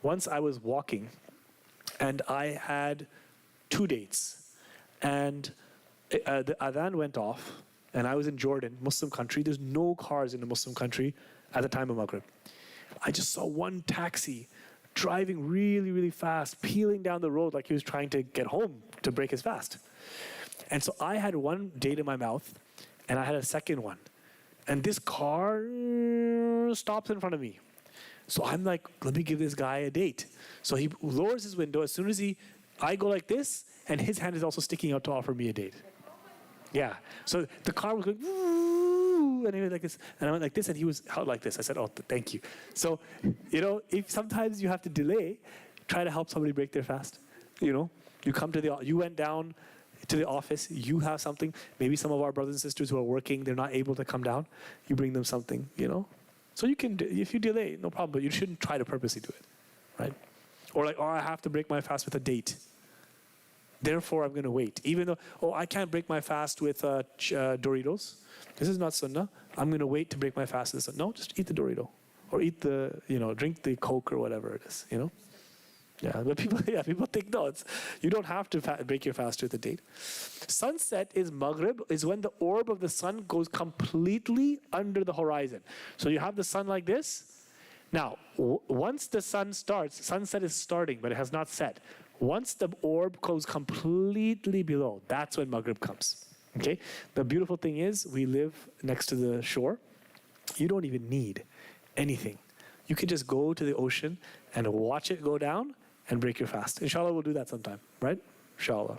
once I was walking and I had 2 dates and the adhan went off. And I was in Jordan, Muslim country. There's no cars in a Muslim country at the time of Maghrib. I just saw one taxi driving really, really fast, peeling down the road like he was trying to get home to break his fast. And so I had one date in my mouth, and I had a second one. And this car stops in front of me. So I'm like, let me give this guy a date. So he lowers his window. As soon as I go like this, and his hand is also sticking out to offer me a date. Yeah. So the car was going, woo, and he was like this, and I went like this, and he was out like this. I said, oh, thank you. So, if sometimes you have to delay, try to help somebody break their fast. You come to you went down to the office, you have something. Maybe some of our brothers and sisters who are working, they're not able to come down. You bring them something, So you can, if you delay, no problem, but you shouldn't try to purposely do it, right? Or like, I have to break my fast with a date. Therefore, I'm going to wait. Even though, I can't break my fast with Doritos. This is not sunnah. I'm going to wait to break my fast with this. No, just eat the Dorito. Or eat drink the Coke or whatever it is, Yeah, but people think, no, you don't have to break your fast with a date. Sunset is Maghrib, is when the orb of the sun goes completely under the horizon. So you have the sun like this. Now, once the sun starts, sunset is starting, but it has not set. Once the orb goes completely below, that's when Maghrib comes. Okay? The beautiful thing is, we live next to the shore. You don't even need anything. You can just go to the ocean and watch it go down and break your fast. Inshallah, we'll do that sometime, right? Inshallah.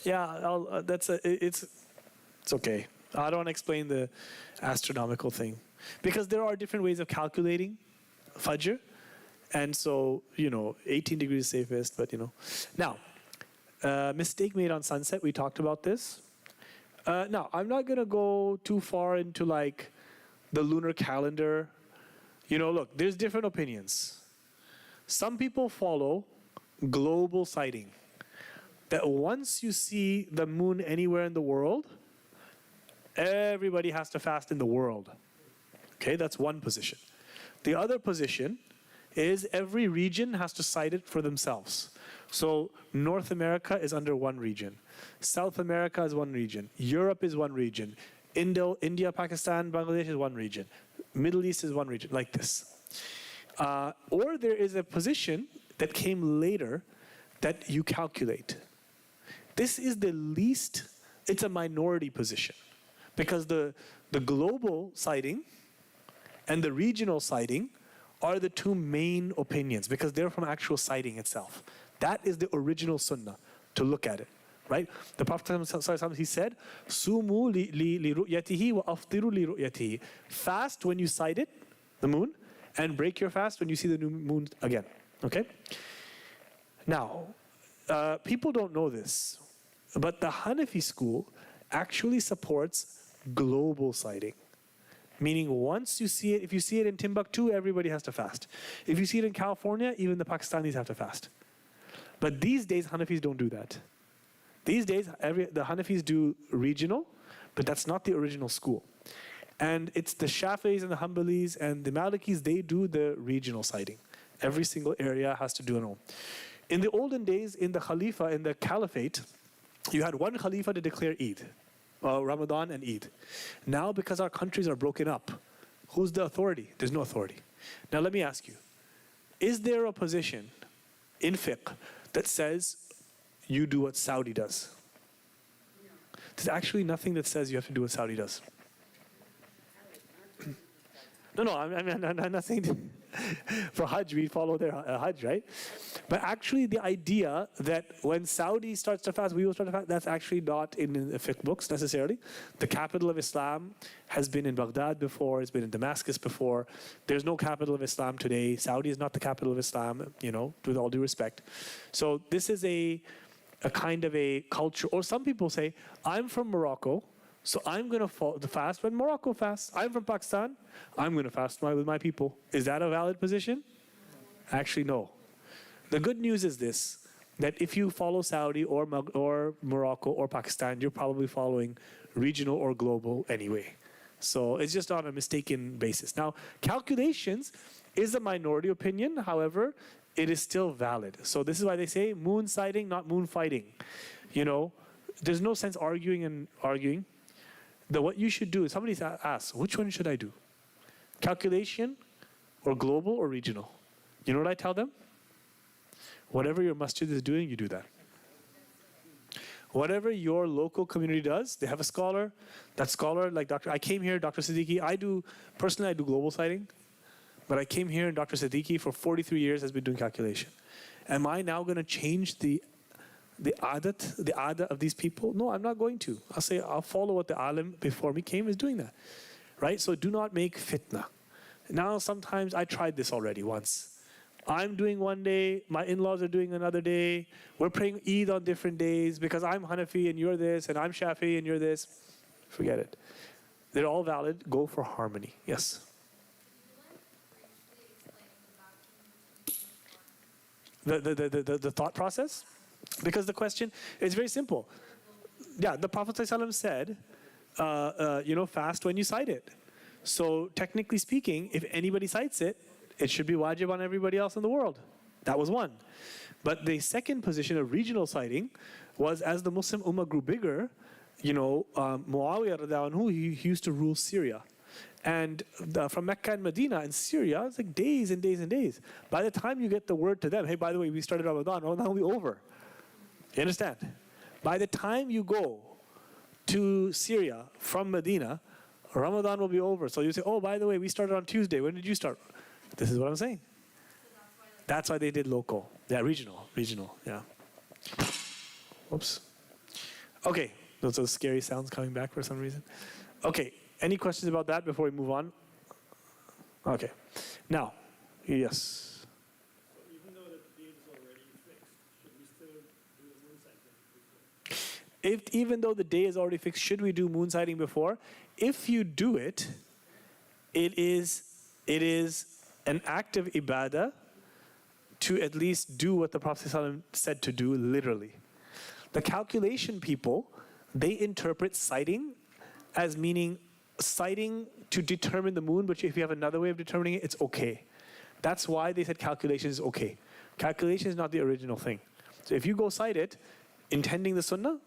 Yeah, it's okay. I don't explain the astronomical thing because there are different ways of calculating Fajr. And so, 18 degrees is safest, but, Now, mistake made on sunset, we talked about this. Now, I'm not going to go too far into, the lunar calendar. Look, there's different opinions. Some people follow global sighting. That once you see the moon anywhere in the world, Everybody has to fast in the world. Okay, that's one position. The other position is every region has to cite it for themselves. So North America is under one region. South America is one region. Europe is one region. India, Pakistan, Bangladesh is one region. Middle East is one region, like this. Or there is a position that came later that you calculate. This is the least, it's a minority position. Because the global citing and the regional citing are the two main opinions because they're from actual citing itself. That is the original sunnah, to look at it, right? The Prophet ﷺ, he said, Sumu li ru'yatihi wa aftiru li ru'yatihi. Fast when you sight it, the moon, and break your fast when you see the new moon again, okay? Now, people don't know this, but the Hanafi school actually supports global sighting. Meaning once you see it, if you see it in Timbuktu, everybody has to fast. If you see it in California, even the Pakistanis have to fast. But these days, Hanafis don't do that. These days, the Hanafis do regional, but that's not the original school. And it's the Shafi'is and the Hanbalis and the Malikis, they do the regional sighting. Every single area has to do it all. In the olden days, in the Khalifa, in the Caliphate, you had one Khalifa to declare Eid. Ramadan and Eid. Now, because our countries are broken up, who's the authority? There's no authority. Now, let me ask you, is there a position in fiqh that says you do what Saudi does? There's actually nothing that says you have to do what Saudi does. No, I'm not saying for Hajj, we follow their Hajj, right? But actually the idea that when Saudi starts to fast, we will start to fast, that's actually not in the fiqh books necessarily. The capital of Islam has been in Baghdad before, it's been in Damascus before. There's no capital of Islam today. Saudi is not the capital of Islam, with all due respect. So this is a kind of a culture, or some people say, I'm from Morocco, so I'm going to fast when Morocco fasts. I'm from Pakistan. I'm going to fast with my people. Is that a valid position? Actually, no. The good news is this, that if you follow Saudi or Morocco or Pakistan, you're probably following regional or global anyway. So it's just on a mistaken basis. Now, calculations is a minority opinion. However, it is still valid. So this is why they say moon sighting, not moon fighting. There's no sense arguing. What you should do is somebody asks, which one should I do? Calculation or global or regional? You know what I tell them? Whatever your masjid is doing, you do that. Whatever your local community does, they have a scholar. That scholar, like I came here, Dr. Siddiqui, personally I do global sighting, but I came here and Dr. Siddiqui for 43 years has been doing calculation. Am I now going to change the adat of these people? No, I'm not going to. I'll follow what the alim before me is doing that. Right? So do not make fitna. Now sometimes, I tried this already once. I'm doing one day, my in-laws are doing another day. We're praying Eid on different days because I'm Hanafi and you're this, and I'm Shafi and you're this. Forget it. They're all valid. Go for harmony. Yes? The thought process? Because the question is very simple. Yeah, the Prophet ﷺ said, fast when you cite it. So technically speaking, if anybody cites it, it should be wajib on everybody else in the world. That was one. But the second position of regional citing was as the Muslim Ummah grew bigger, Muawiyah radiallahu anhu, he used to rule Syria. And from Mecca and Medina and Syria, it's like days and days and days. By the time you get the word to them, hey, by the way, we started Ramadan will be over. You understand? By the time you go to Syria from Medina, Ramadan will be over. So you say, oh, by the way, we started on Tuesday. When did you start? This is what I'm saying. That's why they did local. Yeah, regional, yeah. Whoops. Okay, those are scary sounds coming back for some reason. Okay, any questions about that before we move on? Okay, now, yes. Even though the day is already fixed, should we do moon sighting before? If you do it, it is an act of ibadah to at least do what the Prophet ﷺ said to do, literally. The calculation people, they interpret sighting as meaning citing to determine the moon, but if you have another way of determining it, it's okay. That's why they said calculation is okay. Calculation is not the original thing. So if you go cite it, intending the sunnah,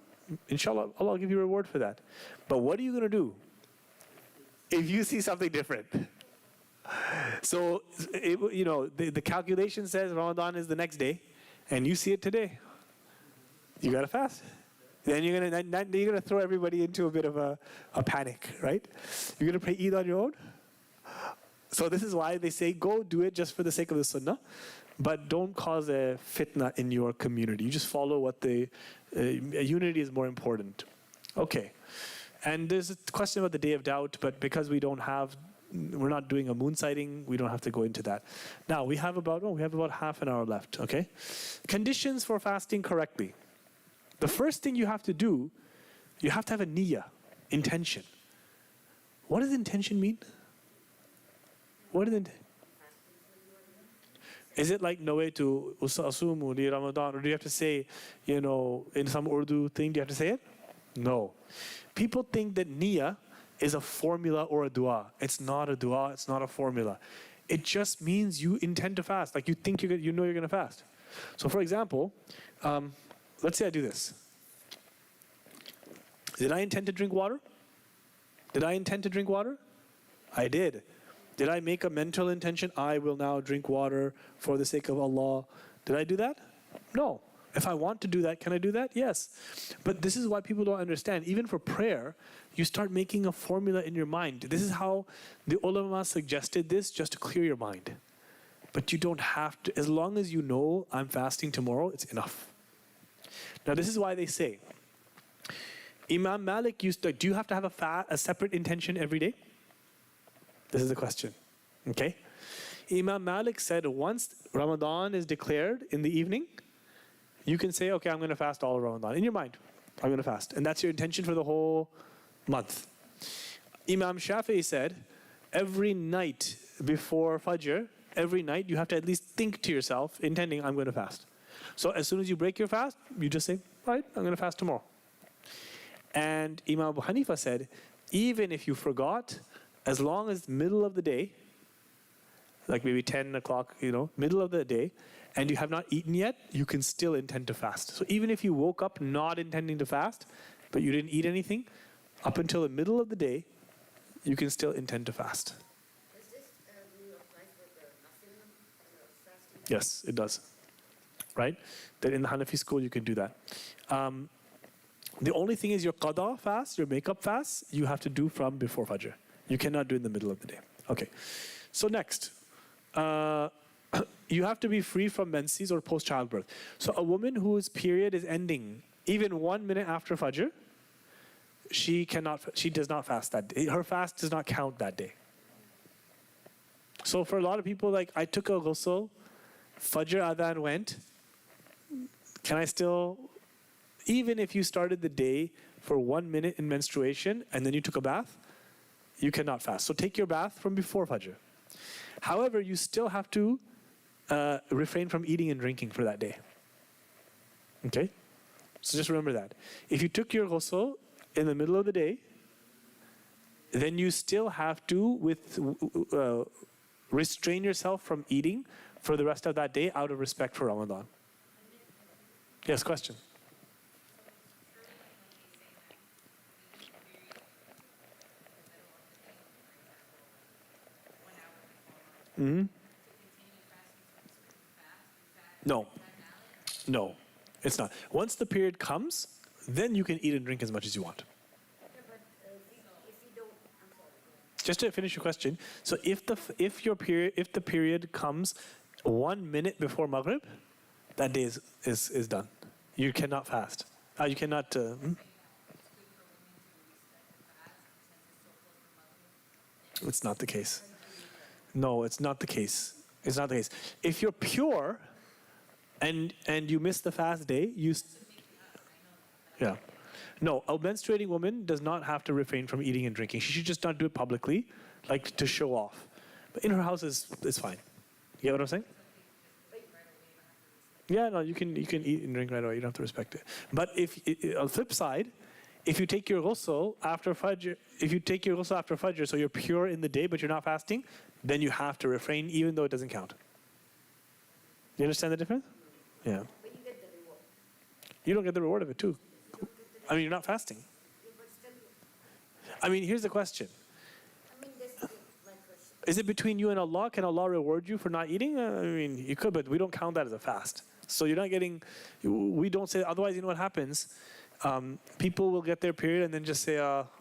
inshallah, Allah will give you a reward for that. But what are you going to do if you see something different? So, the calculation says Ramadan is the next day, and you see it today. You got to fast. Then you're gonna throw everybody into a bit of a panic, right? You're gonna pray Eid on your own. So this is why they say go do it just for the sake of the sunnah, but don't cause a fitna in your community. You just follow what unity is more important. Okay, and there's a question about the day of doubt, but because we're not doing a moon sighting, we don't have to go into that. Now we have about half an hour left. Okay, conditions for fasting correctly. The first thing you have to do, you have to have a niyyah, intention. What does intention mean? What is it? Is it like nawaitu asumu li Ramadan, or do you have to say, in some Urdu thing, do you have to say it? No. People think that niyyah is a formula or a dua. It's not a dua, it's not a formula. It just means you intend to fast, like you think you're going to fast. So for example, let's say I do this. Did I intend to drink water? Did I intend to drink water? I did. Did I make a mental intention? I will now drink water for the sake of Allah. Did I do that? No. If I want to do that, can I do that? Yes. But this is why people don't understand. Even for prayer, you start making a formula in your mind. This is how the ulama suggested this, just to clear your mind. But you don't have to. As long as you know I'm fasting tomorrow, it's enough. Now this is why they say, Imam Malik used to, do you have to have a separate intention every day? This is the question, okay? Imam Malik said once Ramadan is declared in the evening, you can say, okay, I'm going to fast all of Ramadan. In your mind, I'm going to fast. And that's your intention for the whole month. Imam Shafi'i said, every night before Fajr, every night you have to at least think to yourself, intending, I'm going to fast. So as soon as you break your fast, you just say, all right, I'm going to fast tomorrow. And Imam Abu Hanifa said, even if you forgot, as long as middle of the day, like maybe 10 o'clock, middle of the day, and you have not eaten yet, you can still intend to fast. So even if you woke up not intending to fast, but you didn't eat anything, up until the middle of the day, you can still intend to fast. Does this rule apply for the nafil fasting? Yes, it does. Right? That in the Hanafi school, you can do that. The only thing is your qada fast, your makeup fast, you have to do from before Fajr. You cannot do it in the middle of the day. Okay. So next, you have to be free from menses or post-childbirth. So a woman whose period is ending even 1 minute after Fajr, she does not fast that day. Her fast does not count that day. So for a lot of people, like I took a ghusl, Fajr adhan went, can I still, even if you started the day for 1 minute in menstruation and then you took a bath, you cannot fast. So take your bath from before Fajr. However, you still have to refrain from eating and drinking for that day. Okay? So just remember that. If you took your ghusl in the middle of the day, then you still have to restrain yourself from eating for the rest of that day out of respect for Ramadan. Yes, question? Mm-hmm. No, it's not. Once the period comes, then you can eat and drink as much as you want. Yeah, but if you don't, I'm sorry. Just to finish your question, so if the period comes 1 minute before Maghrib, that day is done. You cannot fast. You cannot. It's not the case. No, it's not the case. It's not the case. If you're pure and you miss the fast day, yeah. No, a menstruating woman does not have to refrain from eating and drinking. She should just not do it publicly, like to show off. But in her house is fine. You get what I'm saying? Yeah, no, you can eat and drink right away. You don't have to respect it. But on the flip side, if you take your ghusl after Fajr, so you're pure in the day, but you're not fasting, then you have to refrain, even though it doesn't count. Do you understand the difference? Yeah. But you get the reward. You don't get the reward of it too. I mean, you're not fasting. Yeah, but still, I mean, here's the question. I mean, this is my question. Is it between you and Allah? Can Allah reward you for not eating? I mean, you could, but we don't count that as a fast. So you're not getting, we don't say, otherwise, you know what happens? People will get their period and then just say,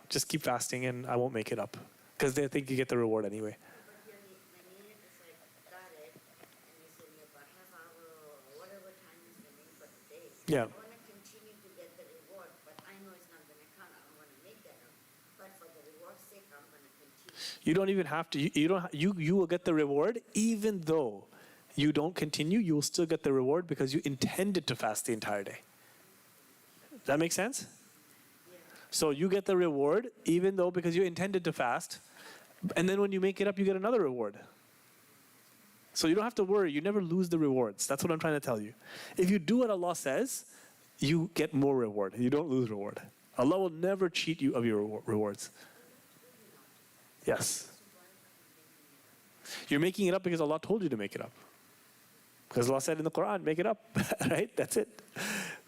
just keep fasting and I won't make it up. Because they think you get the reward anyway. But your niyat is like started, and you say about half hour or whatever time is remaining for the day. Yeah. I want to continue to get the reward, but I know it's not going to count. I don't want to make that up. But for the reward's sake, I'm going to continue. You don't even have to. You will get the reward even though you don't continue. You will still get the reward because you intended to fast the entire day. Does that make sense? So you get the reward even though because you intended to fast, and then when you make it up, you get another reward. So you don't have to worry. You never lose the rewards. That's what I'm trying to tell you. If you do what Allah says, you get more reward. You don't lose reward. Allah will never cheat you of your rewards. Yes. You're making it up because Allah told you to make it up. Because Allah said in the Quran, make it up. Right? That's it.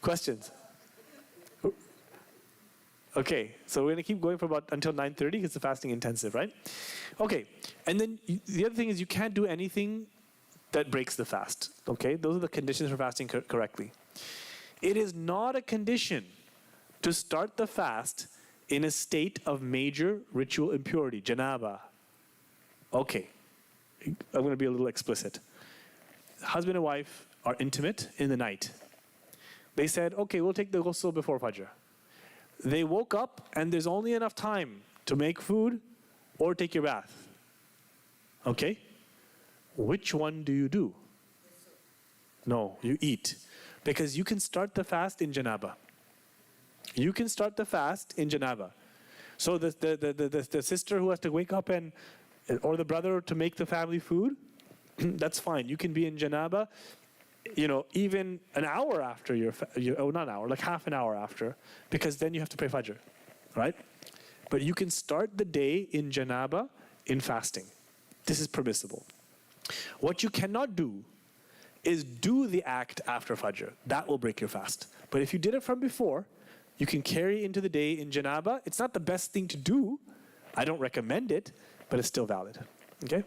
Questions? Okay, so we're going to keep going for about until 9:30 because it's a fasting intensive, right? Okay, and then the other thing is you can't do anything that breaks the fast. Okay, those are the conditions for fasting correctly. It is not a condition to start the fast in a state of major ritual impurity, janaba. Okay, I'm going to be a little explicit. Husband and wife are intimate in the night. They said, okay, we'll take the ghusl before Fajr. They woke up and there's only enough time to make food or take your bath. Okay? Which one do you do? No, you eat. Because you can start the fast in janaba. You can start the fast in janaba. So the sister who has to wake up or the brother to make the family food, that's fine. You can be in janaba, even an hour after not an hour, like half an hour after, because then you have to pray Fajr, right? But you can start the day in janaba in fasting. This is permissible. What you cannot do is do the act after Fajr. That will break your fast. But if you did it from before, you can carry into the day in janaba. It's not the best thing to do. I don't recommend it, but it's still valid. Okay?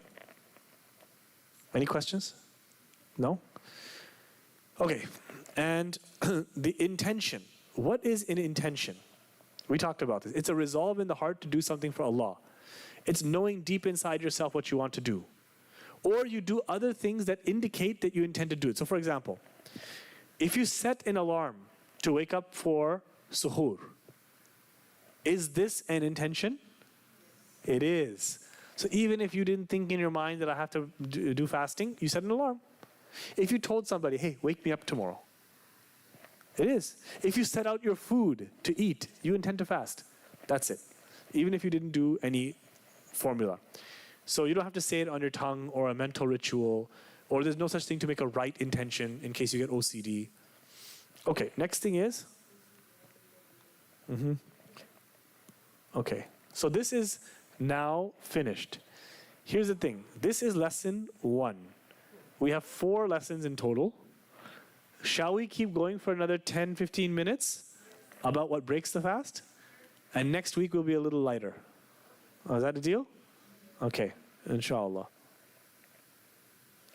Any questions? No? Okay, and the intention. What is an intention? We talked about this. It's a resolve in the heart to do something for Allah. It's knowing deep inside yourself what you want to do. Or you do other things that indicate that you intend to do it. So for example, if you set an alarm to wake up for suhoor, is this an intention? It is. So even if you didn't think in your mind that I have to do fasting, you set an alarm. If you told somebody, hey, wake me up tomorrow, it is. If you set out your food to eat, you intend to fast. That's it. Even if you didn't do any formula. So you don't have to say it on your tongue or a mental ritual, or there's no such thing to make a right intention in case you get OCD. Okay, next thing is? Okay, so this is now finished. Here's the thing. This is lesson 1. We have 4 lessons in total. Shall we keep going for another 10, 15 minutes about what breaks the fast? And next week will be a little lighter. Is that a deal? Okay, inshallah.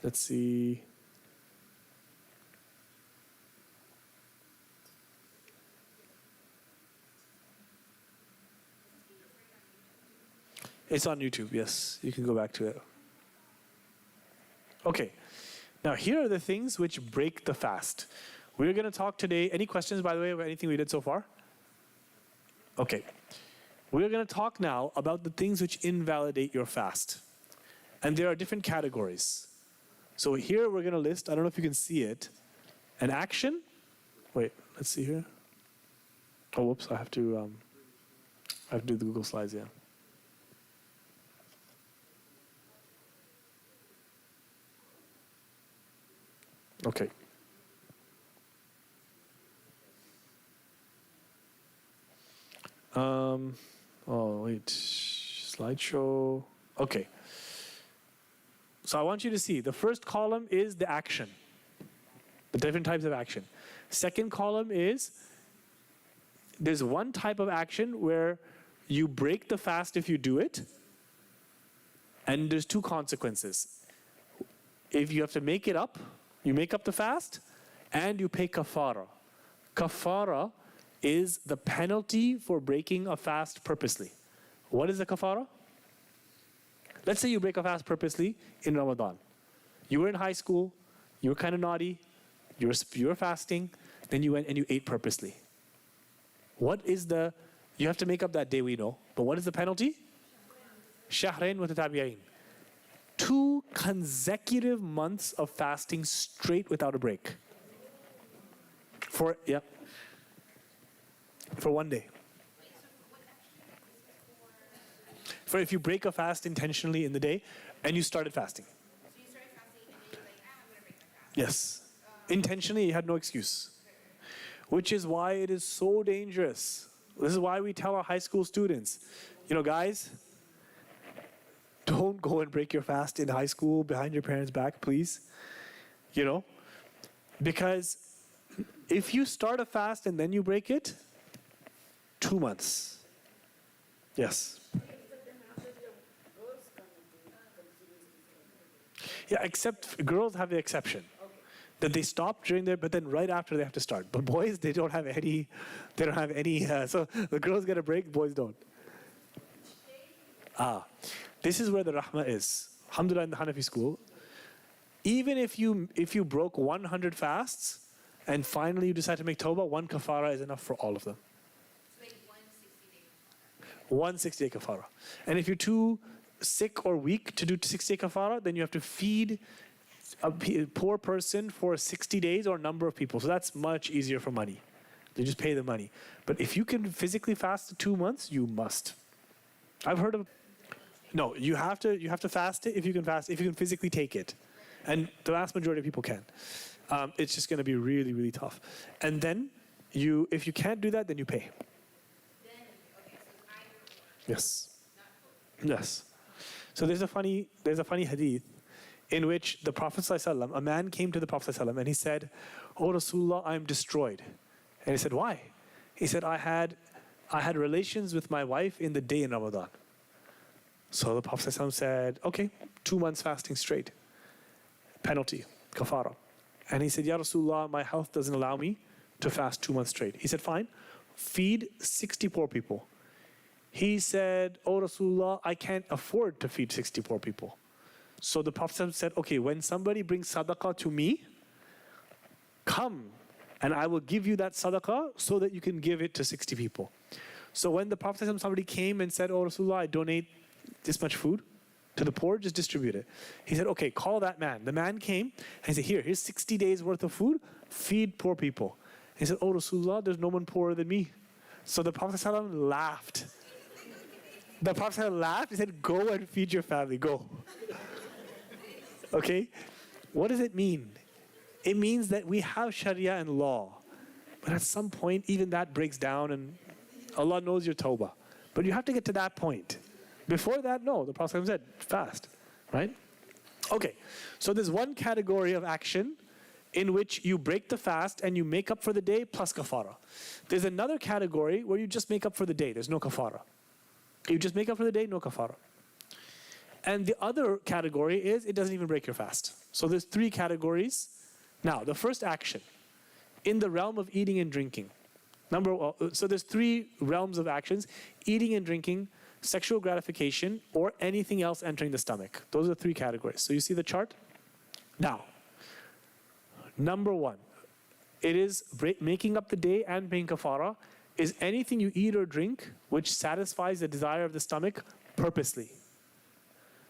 Let's see. It's on YouTube, yes. You can go back to it. Okay. Now, here are the things which break the fast. We're going to talk today. Any questions, by the way, about anything we did so far? Okay. We're going to talk now about the things which invalidate your fast. And there are different categories. So here we're going to list, I don't know if you can see it, an action. Wait, let's see here. Oh, whoops, I have to do the Google Slides, yeah. Okay. Oh, wait. Slideshow. Okay. So I want you to see the first column is the action, the different types of action. Second column is there's one type of action where you break the fast if you do it, and there's two consequences. If you have to make it up, you make up the fast, and you pay kafara. Kafara is the penalty for breaking a fast purposely. What is the kafara? Let's say you break a fast purposely in Ramadan. You were in high school, you were kind of naughty, you were fasting, then you went and you ate purposely. You have to make up that day, we know, but what is the penalty? Shahrain mutatabi'ain. 2 consecutive months of fasting straight without a break. For one day. For if you break a fast intentionally in the day and you started fasting. So you started fasting and then you're like, I'm going to break my fast. Yes. Intentionally, you had no excuse. Which is why it is so dangerous. This is why we tell our high school students, guys, don't go and break your fast in high school behind your parents' back, please. Because if you start a fast and then you break it, 2 months. Yes. Yeah, except girls have the exception. That they stop during their, but then right after they have to start. But boys, they don't have any, so the girls get a break, boys don't. This is where the rahmah is. Alhamdulillah, in the Hanafi school, even if you broke 100 fasts and finally you decide to make tawbah, 1 kafara is enough for all of them. So like 1 60-day 1 60-day kafara. kafara. And if you're too sick or weak to do 60-day kafara, then you have to feed a poor person for 60 days or a number of people. So that's much easier for money. They just pay the money. But if you can physically fast 2 months, you must. I've heard of. No, you have to fast it if you can fast, if you can physically take it. And the vast majority of people can. It's just going to be really, really tough. And then if you can't do that, then you pay. Then, okay, so it's either or. Yes. Not both. Yes. So there's a funny hadith in which the Prophet ﷺ, a man came to the Prophet ﷺ and he said, "Oh Rasulullah, I'm destroyed." And he said, "Why?" He said, I had relations with my wife in the day in Ramadan. So the Prophet ﷺ said, "Okay, 2 months fasting straight. Penalty, kafara." And he said, "Ya Rasulullah, my health doesn't allow me to fast 2 months straight." He said, "Fine, feed 60 poor people." He said, "Oh Rasulullah, I can't afford to feed 60 poor people." So the Prophet said, "Okay, when somebody brings sadaqah to me, come and I will give you that sadaqah so that you can give it to 60 people." So when the Prophet, somebody came and said, "Oh Rasulullah, I donate this much food to the poor, just distribute it." He said, "Okay, call that man." The man came and he said, here's 60 days worth of food, feed poor people. He said, "Oh Rasulullah, there's no one poorer than me." So the Prophet ﷺ laughed. The Prophet laughed, he said, "Go and feed your family, go." Okay? What does it mean? It means that we have Sharia and law. But at some point, even that breaks down and Allah knows your tawbah. But you have to get to that point. Before that, no. The Prophet said, fast. Right? Okay. So there's one category of action in which you break the fast and you make up for the day plus kafara. There's another category where you just make up for the day. There's no kafara. You just make up for the day, no kafara. And the other category is it doesn't even break your fast. So there's 3 categories. Now, the first action in the realm of eating and drinking. So there's 3 realms of actions: eating and drinking, sexual gratification, or anything else entering the stomach. Those are the 3 categories. So you see the chart? Now, number 1, it is making up the day and paying kafara is anything you eat or drink which satisfies the desire of the stomach purposely.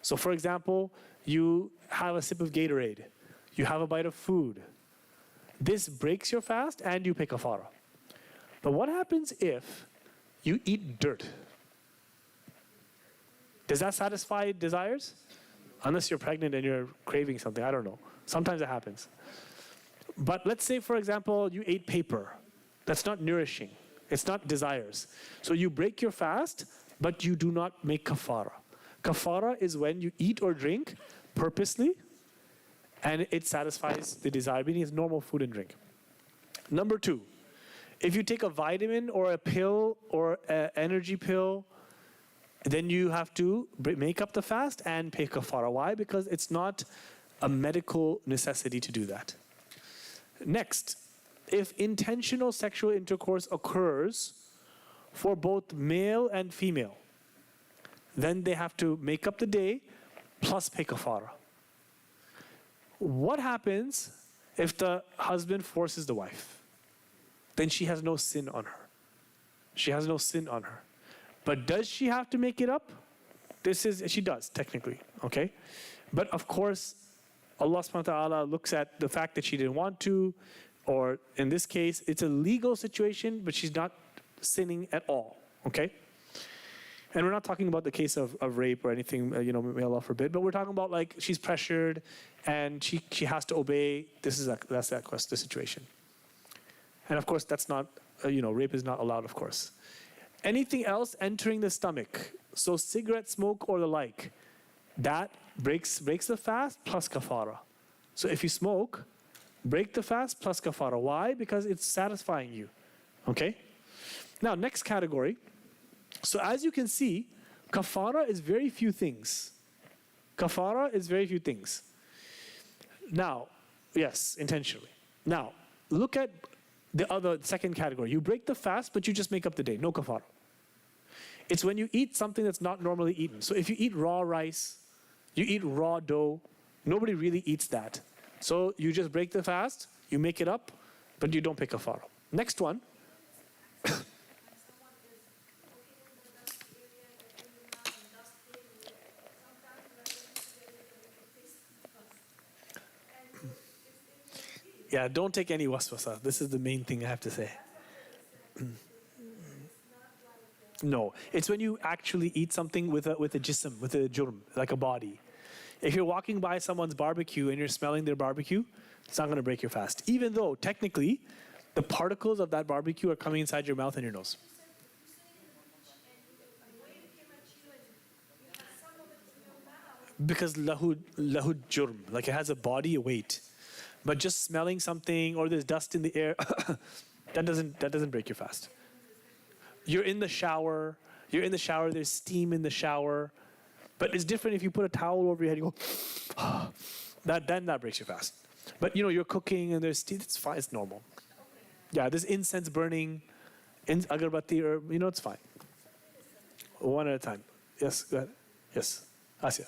So for example, you have a sip of Gatorade, you have a bite of food. This breaks your fast and you pay kafara. But what happens if you eat dirt? Does that satisfy desires? Unless you're pregnant and you're craving something, I don't know. Sometimes it happens. But let's say, for example, you ate paper. That's not nourishing. It's not desires. So you break your fast, but you do not make kafara. Kafara is when you eat or drink purposely, and it satisfies the desire, meaning it's normal food and drink. Number two, if you take a vitamin or a pill or an energy pill, then you have to make up the fast and pay kafara. Why? Because it's not a medical necessity to do that. Next, if intentional sexual intercourse occurs for both male and female, then they have to make up the day plus pay kafara. What happens if the husband forces the wife? Then she has no sin on her. She has no sin on her. But does she have to make it up? She does, technically, okay? But of course, Allah subhanahu wa ta'ala looks at the fact that she didn't want to, or in this case, it's a legal situation, but she's not sinning at all, okay? And we're not talking about the case of rape or anything, may Allah forbid, but we're talking about like she's pressured and she has to obey. That's the situation. And of course, that's not, rape is not allowed, of course. Anything else entering the stomach, so cigarette smoke or the like, that breaks the fast plus kafara. So if you smoke, break the fast plus kafara. Why? Because it's satisfying you, okay? Now, next category. So as you can see, kafara is very few things. Kafara is very few things. Now, yes, intentionally. Now, look at the second category. You break the fast, but you just make up the day. No kafara. It's when you eat something that's not normally eaten. So if you eat raw rice, you eat raw dough, nobody really eats that. So you just break the fast, you make it up, but you don't pay kafara. Next one. Yeah, don't take any waswasa. This is the main thing I have to say. No, it's when you actually eat something with a jism, with a jurm, like a body. If you're walking by someone's barbecue and you're smelling their barbecue, it's not going to break your fast. Even though, technically, the particles of that barbecue are coming inside your mouth and your nose. Because lahu jurm, like it has a body, a weight. But just smelling something or there's dust in the air, that doesn't break your fast. You're in the shower, there's steam in the shower. But it's different if you put a towel over your head and you go, then that breaks your fast. But you're cooking and there's steam, it's fine, it's normal. Yeah, there's incense burning, agarbatti, or it's fine. One at a time. Yes, go ahead. Yes, Asya.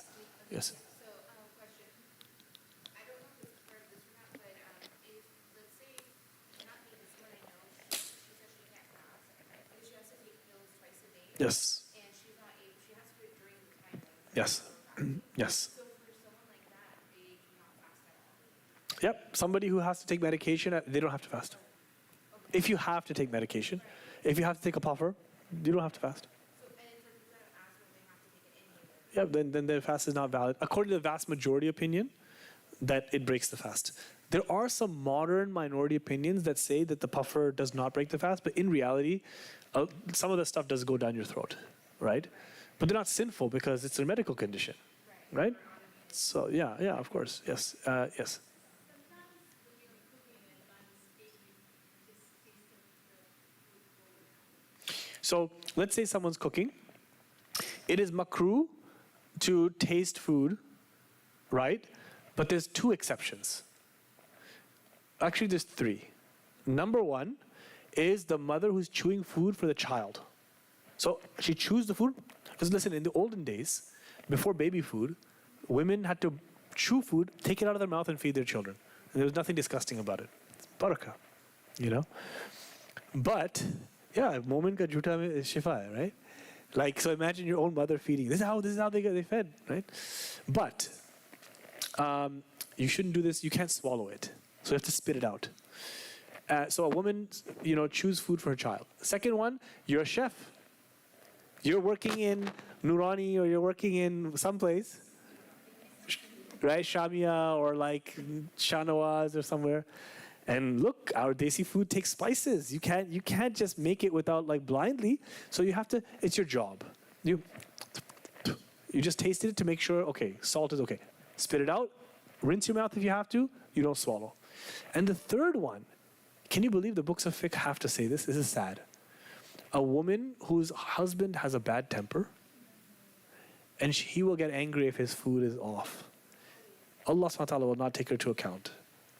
Yes. Question. I don't know if you've heard this or not, but if, let's say, not me, this one I know, she says she can't fast, because she has to take pills twice a day. Yes. And she's not able, she has to do it during the time. Yes. Yes. So for someone like that, they do not fast at all. Yep. Somebody who has to take medication, they don't have to fast. Okay. If you have to take medication, if you have to take a puffer, you don't have to fast. Yeah, then the fast is not valid. According to the vast majority opinion, that it breaks the fast. There are some modern minority opinions that say that the puffer does not break the fast, but in reality, some of the stuff does go down your throat, right? But they're not sinful because it's a medical condition, right? So yeah, of course, yes, yes. So let's say someone's cooking. It is makruh to taste food, right? But there's two exceptions. Actually, there's three. Number one is the mother who's chewing food for the child. So she chews the food. Because listen, in the olden days, before baby food, women had to chew food, take it out of their mouth and feed their children. And there was nothing disgusting about it. It's barakah, But, yeah, moment ka jhuta mein is shifa, right? Like, so imagine your own mother feeding. This is how they fed, right? But you shouldn't do this. You can't swallow it. So you have to spit it out. So a woman, chews food for her child. Second one, you're a chef. You're working in Nurani or you're working in someplace, right? Shamia or like Shanawaz or somewhere. And look, our desi food takes spices. You can't just make it without like blindly. So you have to, it's your job. You just tasted it to make sure, okay, salt is okay. Spit it out, rinse your mouth if you have to, you don't swallow. And the third one, can you believe the books of fiqh have to say this? This is sad. A woman whose husband has a bad temper, and he will get angry if his food is off. Allah subhanahu wa ta'ala will not take her to account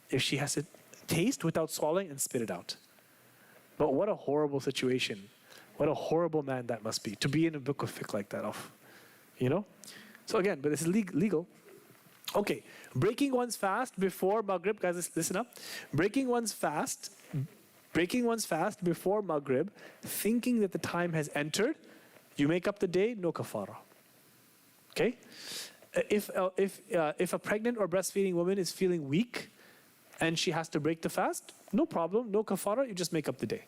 if she has to taste without swallowing and spit it out. But what a horrible situation. What a horrible man that must be, to be in a book of fiqh like that. You know? So again, but this is legal. Okay, breaking one's fast before Maghrib, guys, listen up. Breaking one's fast before Maghrib, thinking that the time has entered, you make up the day, no kafara. Okay? If a pregnant or breastfeeding woman is feeling weak and she has to break the fast, no problem, no kafara, you just make up the day.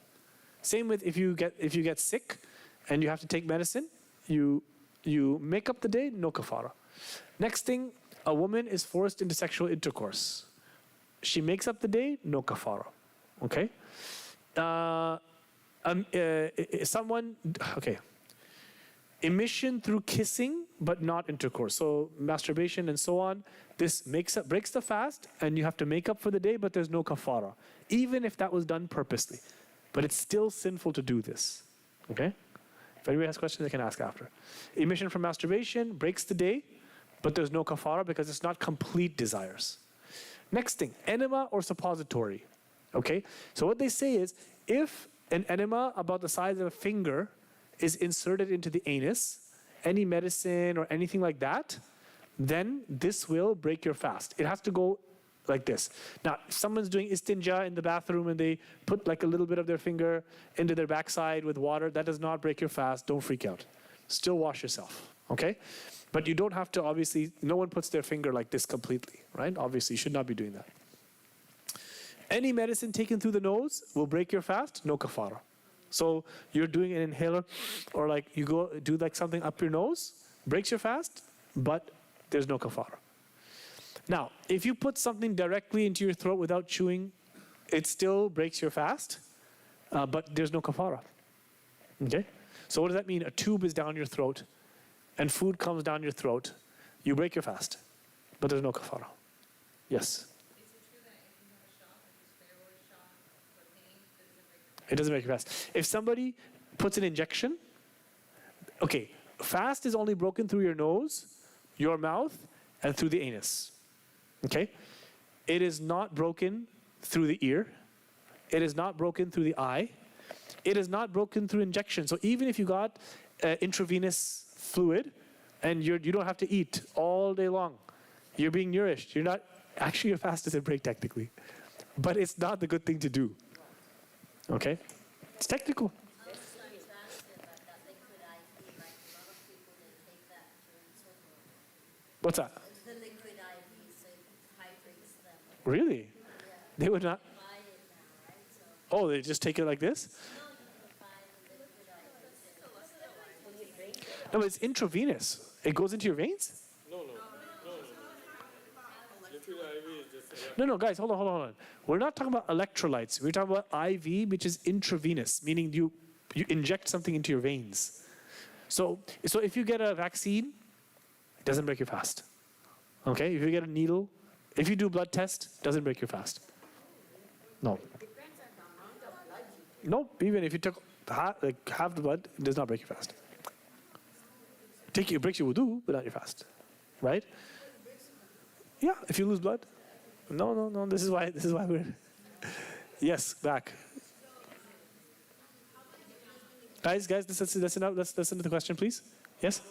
Same with if you get sick and you have to take medicine, you make up the day, no kafara. Next thing, a woman is forced into sexual intercourse. She makes up the day, no kafara. Okay? Emission through kissing, but not intercourse. So masturbation and so on. This breaks the fast, and you have to make up for the day, but there's no kafara, even if that was done purposely. But it's still sinful to do this. Okay? If anybody has questions, they can ask after. Emission from masturbation breaks the day, but there's no kafara because it's not complete desires. Next thing, enema or suppository. Okay? So what they say is, if an enema about the size of a finger is inserted into the anus, any medicine or anything like that, then this will break your fast. It has to go like this. Now, if someone's doing istinja in the bathroom and they put like a little bit of their finger into their backside with water, that does not break your fast. Don't freak out. Still wash yourself, okay? But you don't have to, obviously, no one puts their finger like this completely, right? Obviously, you should not be doing that. Any medicine taken through the nose will break your fast, no kafara. So you're doing an inhaler, or like you go do like something up your nose, breaks your fast, but there's no kafara. Now, if you put something directly into your throat without chewing, it still breaks your fast, but there's no kafara. Okay? So what does that mean? A tube is down your throat, and food comes down your throat. You break your fast, but there's no kafara. Yes? It doesn't make you fast. If somebody puts an injection, okay, fast is only broken through your nose, your mouth, and through the anus. Okay? It is not broken through the ear. It is not broken through the eye. It is not broken through injection. So even if you got intravenous fluid and you don't have to eat all day long, you're being nourished. You're not, actually your fast doesn't break technically. But it's not the good thing to do. Okay? It's technical. What's that? The liquid IV, so it hydrates them. Really? Yeah. They would not. Buy it now, right? So, Oh, they just take it like this? no, you can buy the liquid IV. No, but it's intravenous. It goes into your veins? No. Liquid IV is just No, guys, hold on. We're not talking about electrolytes. We're talking about IV, which is intravenous, meaning you inject something into your veins. So if you get a vaccine, it doesn't break your fast. Okay? If you get a needle, if you do a blood test, it doesn't break your fast. No. No, even if you took half the blood, it does not break your fast. It breaks your wudu, but not your fast. Right? Yeah, if you lose blood. No. This is why we're. Yes, back. Guys, listen up. Let's listen to the question, please. Yes.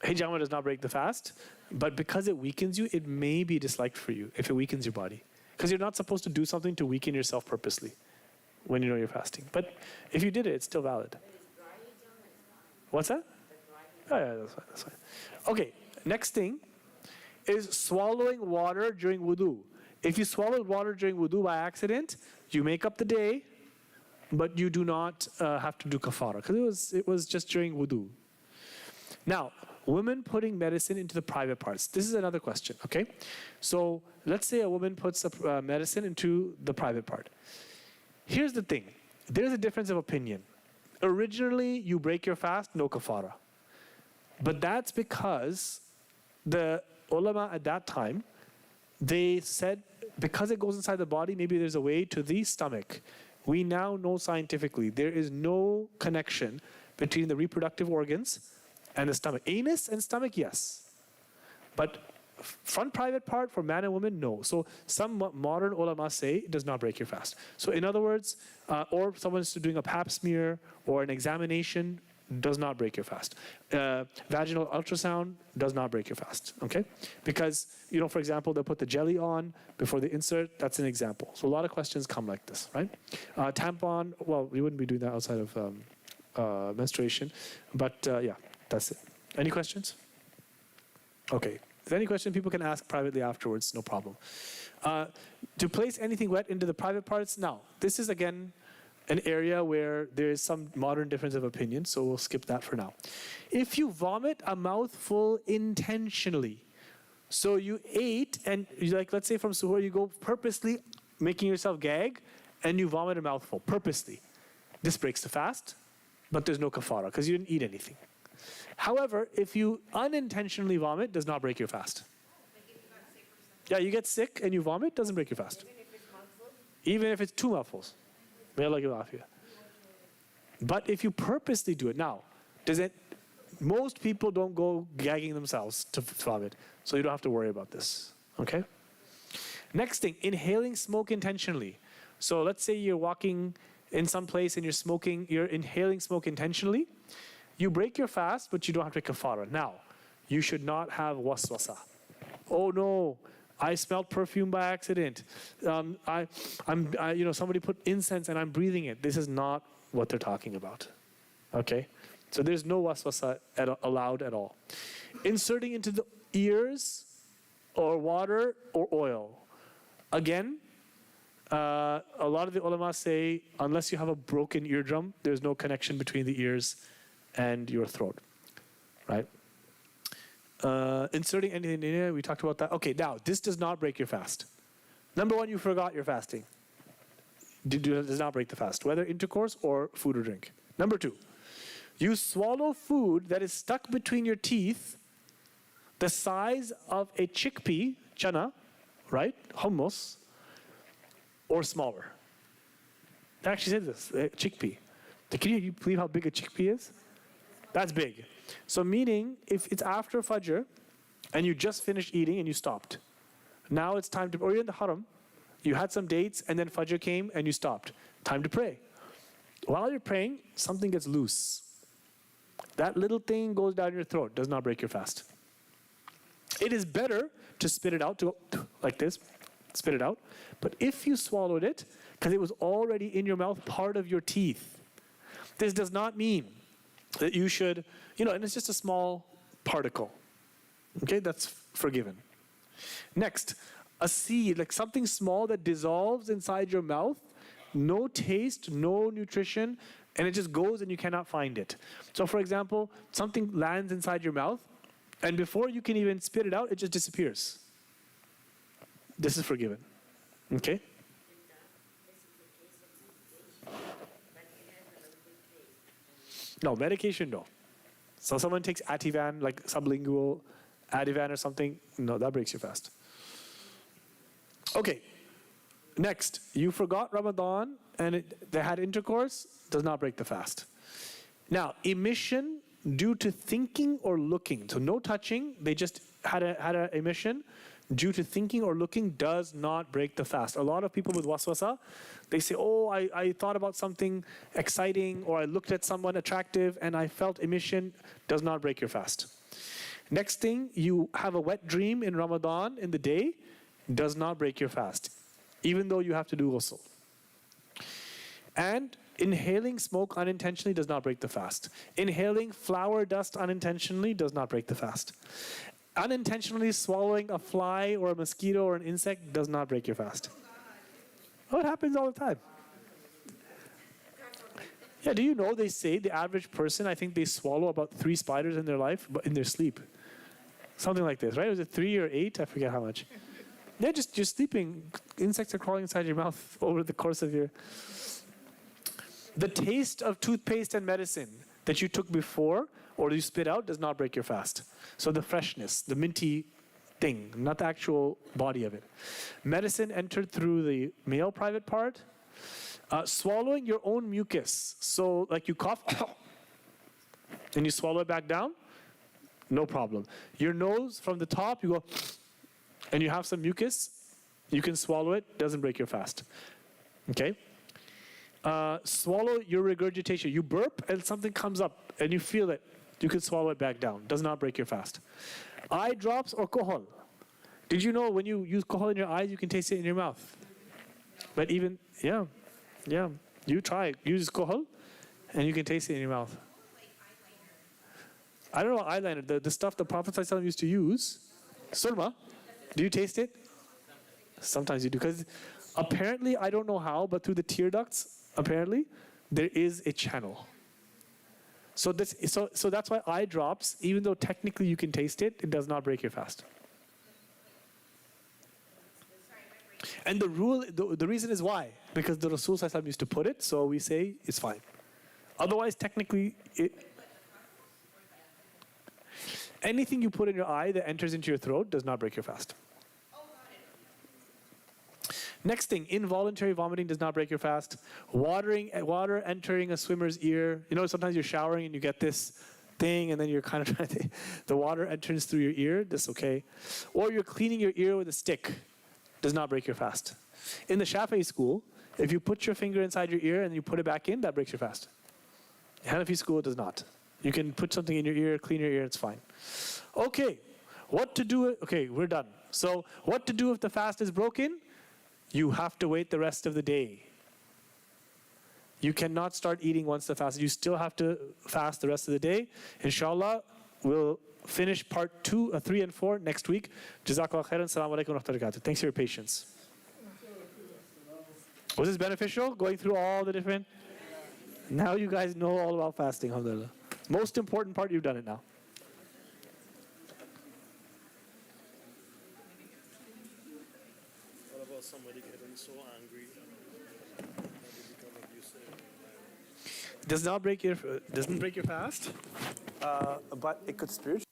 Hijama does not break the fast, but because it weakens you, it may be disliked for you if it weakens your body. Because you're not supposed to do something to weaken yourself purposely when you know you're fasting. But if you did it, it's still valid. What's that? Oh, yeah, that's fine. Okay, next thing is swallowing water during wudu. If you swallowed water during wudu by accident, you make up the day, but you do not have to do kafara because it was just during wudu. Now, women putting medicine into the private parts. This is another question, okay? So let's say a woman puts medicine into the private part. Here's the thing. There's a difference of opinion. Originally, you break your fast, no kafara. But that's because the ulama at that time, they said, because it goes inside the body, maybe there's a way to the stomach. We now know scientifically there is no connection between the reproductive organs and the stomach. Anus and stomach, yes. But front private part for man and woman, no. So some modern ulama say it does not break your fast. So in other words, or someone's doing a pap smear or an examination, does not break your fast. Vaginal ultrasound does not break your fast, okay? Because, for example, they'll put the jelly on before they insert. That's an example. So a lot of questions come like this, right? Tampon, well, we wouldn't be doing that outside of menstruation. But yeah, that's it. Any questions? Okay. If any question, people can ask privately afterwards, no problem. To place anything wet into the private parts, now, this is again an area where there is some modern difference of opinion, so we'll skip that for now. If you vomit a mouthful intentionally, so you ate and let's say from suhoor you go purposely making yourself gag and you vomit a mouthful purposely. This breaks the fast, but there's no kafara because you didn't eat anything. However, if you unintentionally vomit, does not break your fast. Yeah, you get sick and you vomit, doesn't break your fast. Even if it's 2 mouthfuls. May Allah give afiyah. But if you purposely do it, now, most people don't go gagging themselves to vomit, so you don't have to worry about this, okay? Next thing, inhaling smoke intentionally. So let's say you're walking in some place and you're inhaling smoke intentionally. You break your fast, but you don't have to kafara. Now, you should not have waswasa. Oh no, I smelled perfume by accident. Somebody put incense and I'm breathing it. This is not what they're talking about. Okay? So there's no waswasa allowed at all. Inserting into the ears or water or oil. Again, a lot of the ulama say, unless you have a broken eardrum, there's no connection between the ears and your throat, right? Inserting anything in here, we talked about that. Okay, now, this does not break your fast. Number one, you forgot your fasting. Does not break the fast, whether intercourse or food or drink. Number two, you swallow food that is stuck between your teeth the size of a chickpea, chana, right, hummus, or smaller. They actually said this, chickpea. Can you believe how big a chickpea is? That's big. So meaning, if it's after Fajr, and you just finished eating and you stopped, now it's time to, or you're in the haram, you had some dates and then Fajr came and you stopped. Time to pray. While you're praying, something gets loose. That little thing goes down your throat, does not break your fast. It is better to spit it out, to go like this, spit it out. But if you swallowed it, because it was already in your mouth, part of your teeth, this does not mean that you should, and it's just a small particle. Okay, that's forgiven. Next, a seed, like something small that dissolves inside your mouth, no taste, no nutrition, and it just goes and you cannot find it. So for example, something lands inside your mouth, and before you can even spit it out, it just disappears. This is forgiven. Okay? No, medication, no. So someone takes Ativan, like sublingual Ativan or something, no, that breaks your fast. Okay, next, you forgot Ramadan and they had intercourse, does not break the fast. Now, emission due to thinking or looking, so no touching, they just had an emission due to thinking or looking does not break the fast. A lot of people with waswasa, they say, oh, I thought about something exciting, or I looked at someone attractive and I felt emission, does not break your fast. Next thing, you have a wet dream in Ramadan in the day, does not break your fast, even though you have to do ghusl. And inhaling smoke unintentionally does not break the fast. Inhaling flour dust unintentionally does not break the fast. Unintentionally swallowing a fly or a mosquito or an insect does not break your fast. Oh, it happens all the time. Yeah, do you know they say the average person, I think they swallow about 3 spiders in their life, but in their sleep. Something like this, right? Was it 3 or 8? I forget how much. Yeah, just you're sleeping. Insects are crawling inside your mouth over the course of your... The taste of toothpaste and medicine that you took before or you spit out does not break your fast. So the freshness, the minty thing, not the actual body of it. Medicine entered through the male private part. Swallowing your own mucus. So like you cough and you swallow it back down, no problem. Your nose from the top, you go and you have some mucus, you can swallow it, doesn't break your fast. Okay? Swallow your regurgitation. You burp and something comes up and you feel it. You can swallow it back down. Does not break your fast. Eye drops or kohol. Did you know when you use kohol in your eyes, you can taste it in your mouth? But even, yeah. You try it. Use kohol and you can taste it in your mouth. I don't know eyeliner. The stuff the Prophet ﷺ used to use. Surma. Do you taste it? Sometimes you do. Because apparently, I don't know how, but through the tear ducts, apparently, there is a channel. So that's why eye drops, even though technically you can taste it, it does not break your fast. And the reason is why? Because the Rasul ﷺ used to put it, so we say it's fine. Otherwise, technically, anything you put in your eye that enters into your throat does not break your fast. Next thing, involuntary vomiting does not break your fast. Water entering a swimmer's ear. You know, sometimes you're showering and you get this thing and then you're kind of trying to, the water enters through your ear, that's okay. Or you're cleaning your ear with a stick, does not break your fast. In the Shafi'i school, if you put your finger inside your ear and you put it back in, that breaks your fast. Hanafi school, it does not. You can put something in your ear, clean your ear, it's fine. Okay, what to do? Okay, we're done. So what to do if the fast is broken? You have to wait the rest of the day. You cannot start eating once the fast. You still have to fast the rest of the day. Inshallah, we'll finish part 2, 3 and 4 next week. Jazakallah khairan. Assalamu alaikum wa rahmatullahi wa barakatuh. Thanks for your patience. Was this beneficial, going through all the different? Now you guys know all about fasting, alhamdulillah. Most important part, you've done it now. What about somebody getting so angry that they become abusive? Doesn't break your fast, but it could spiritually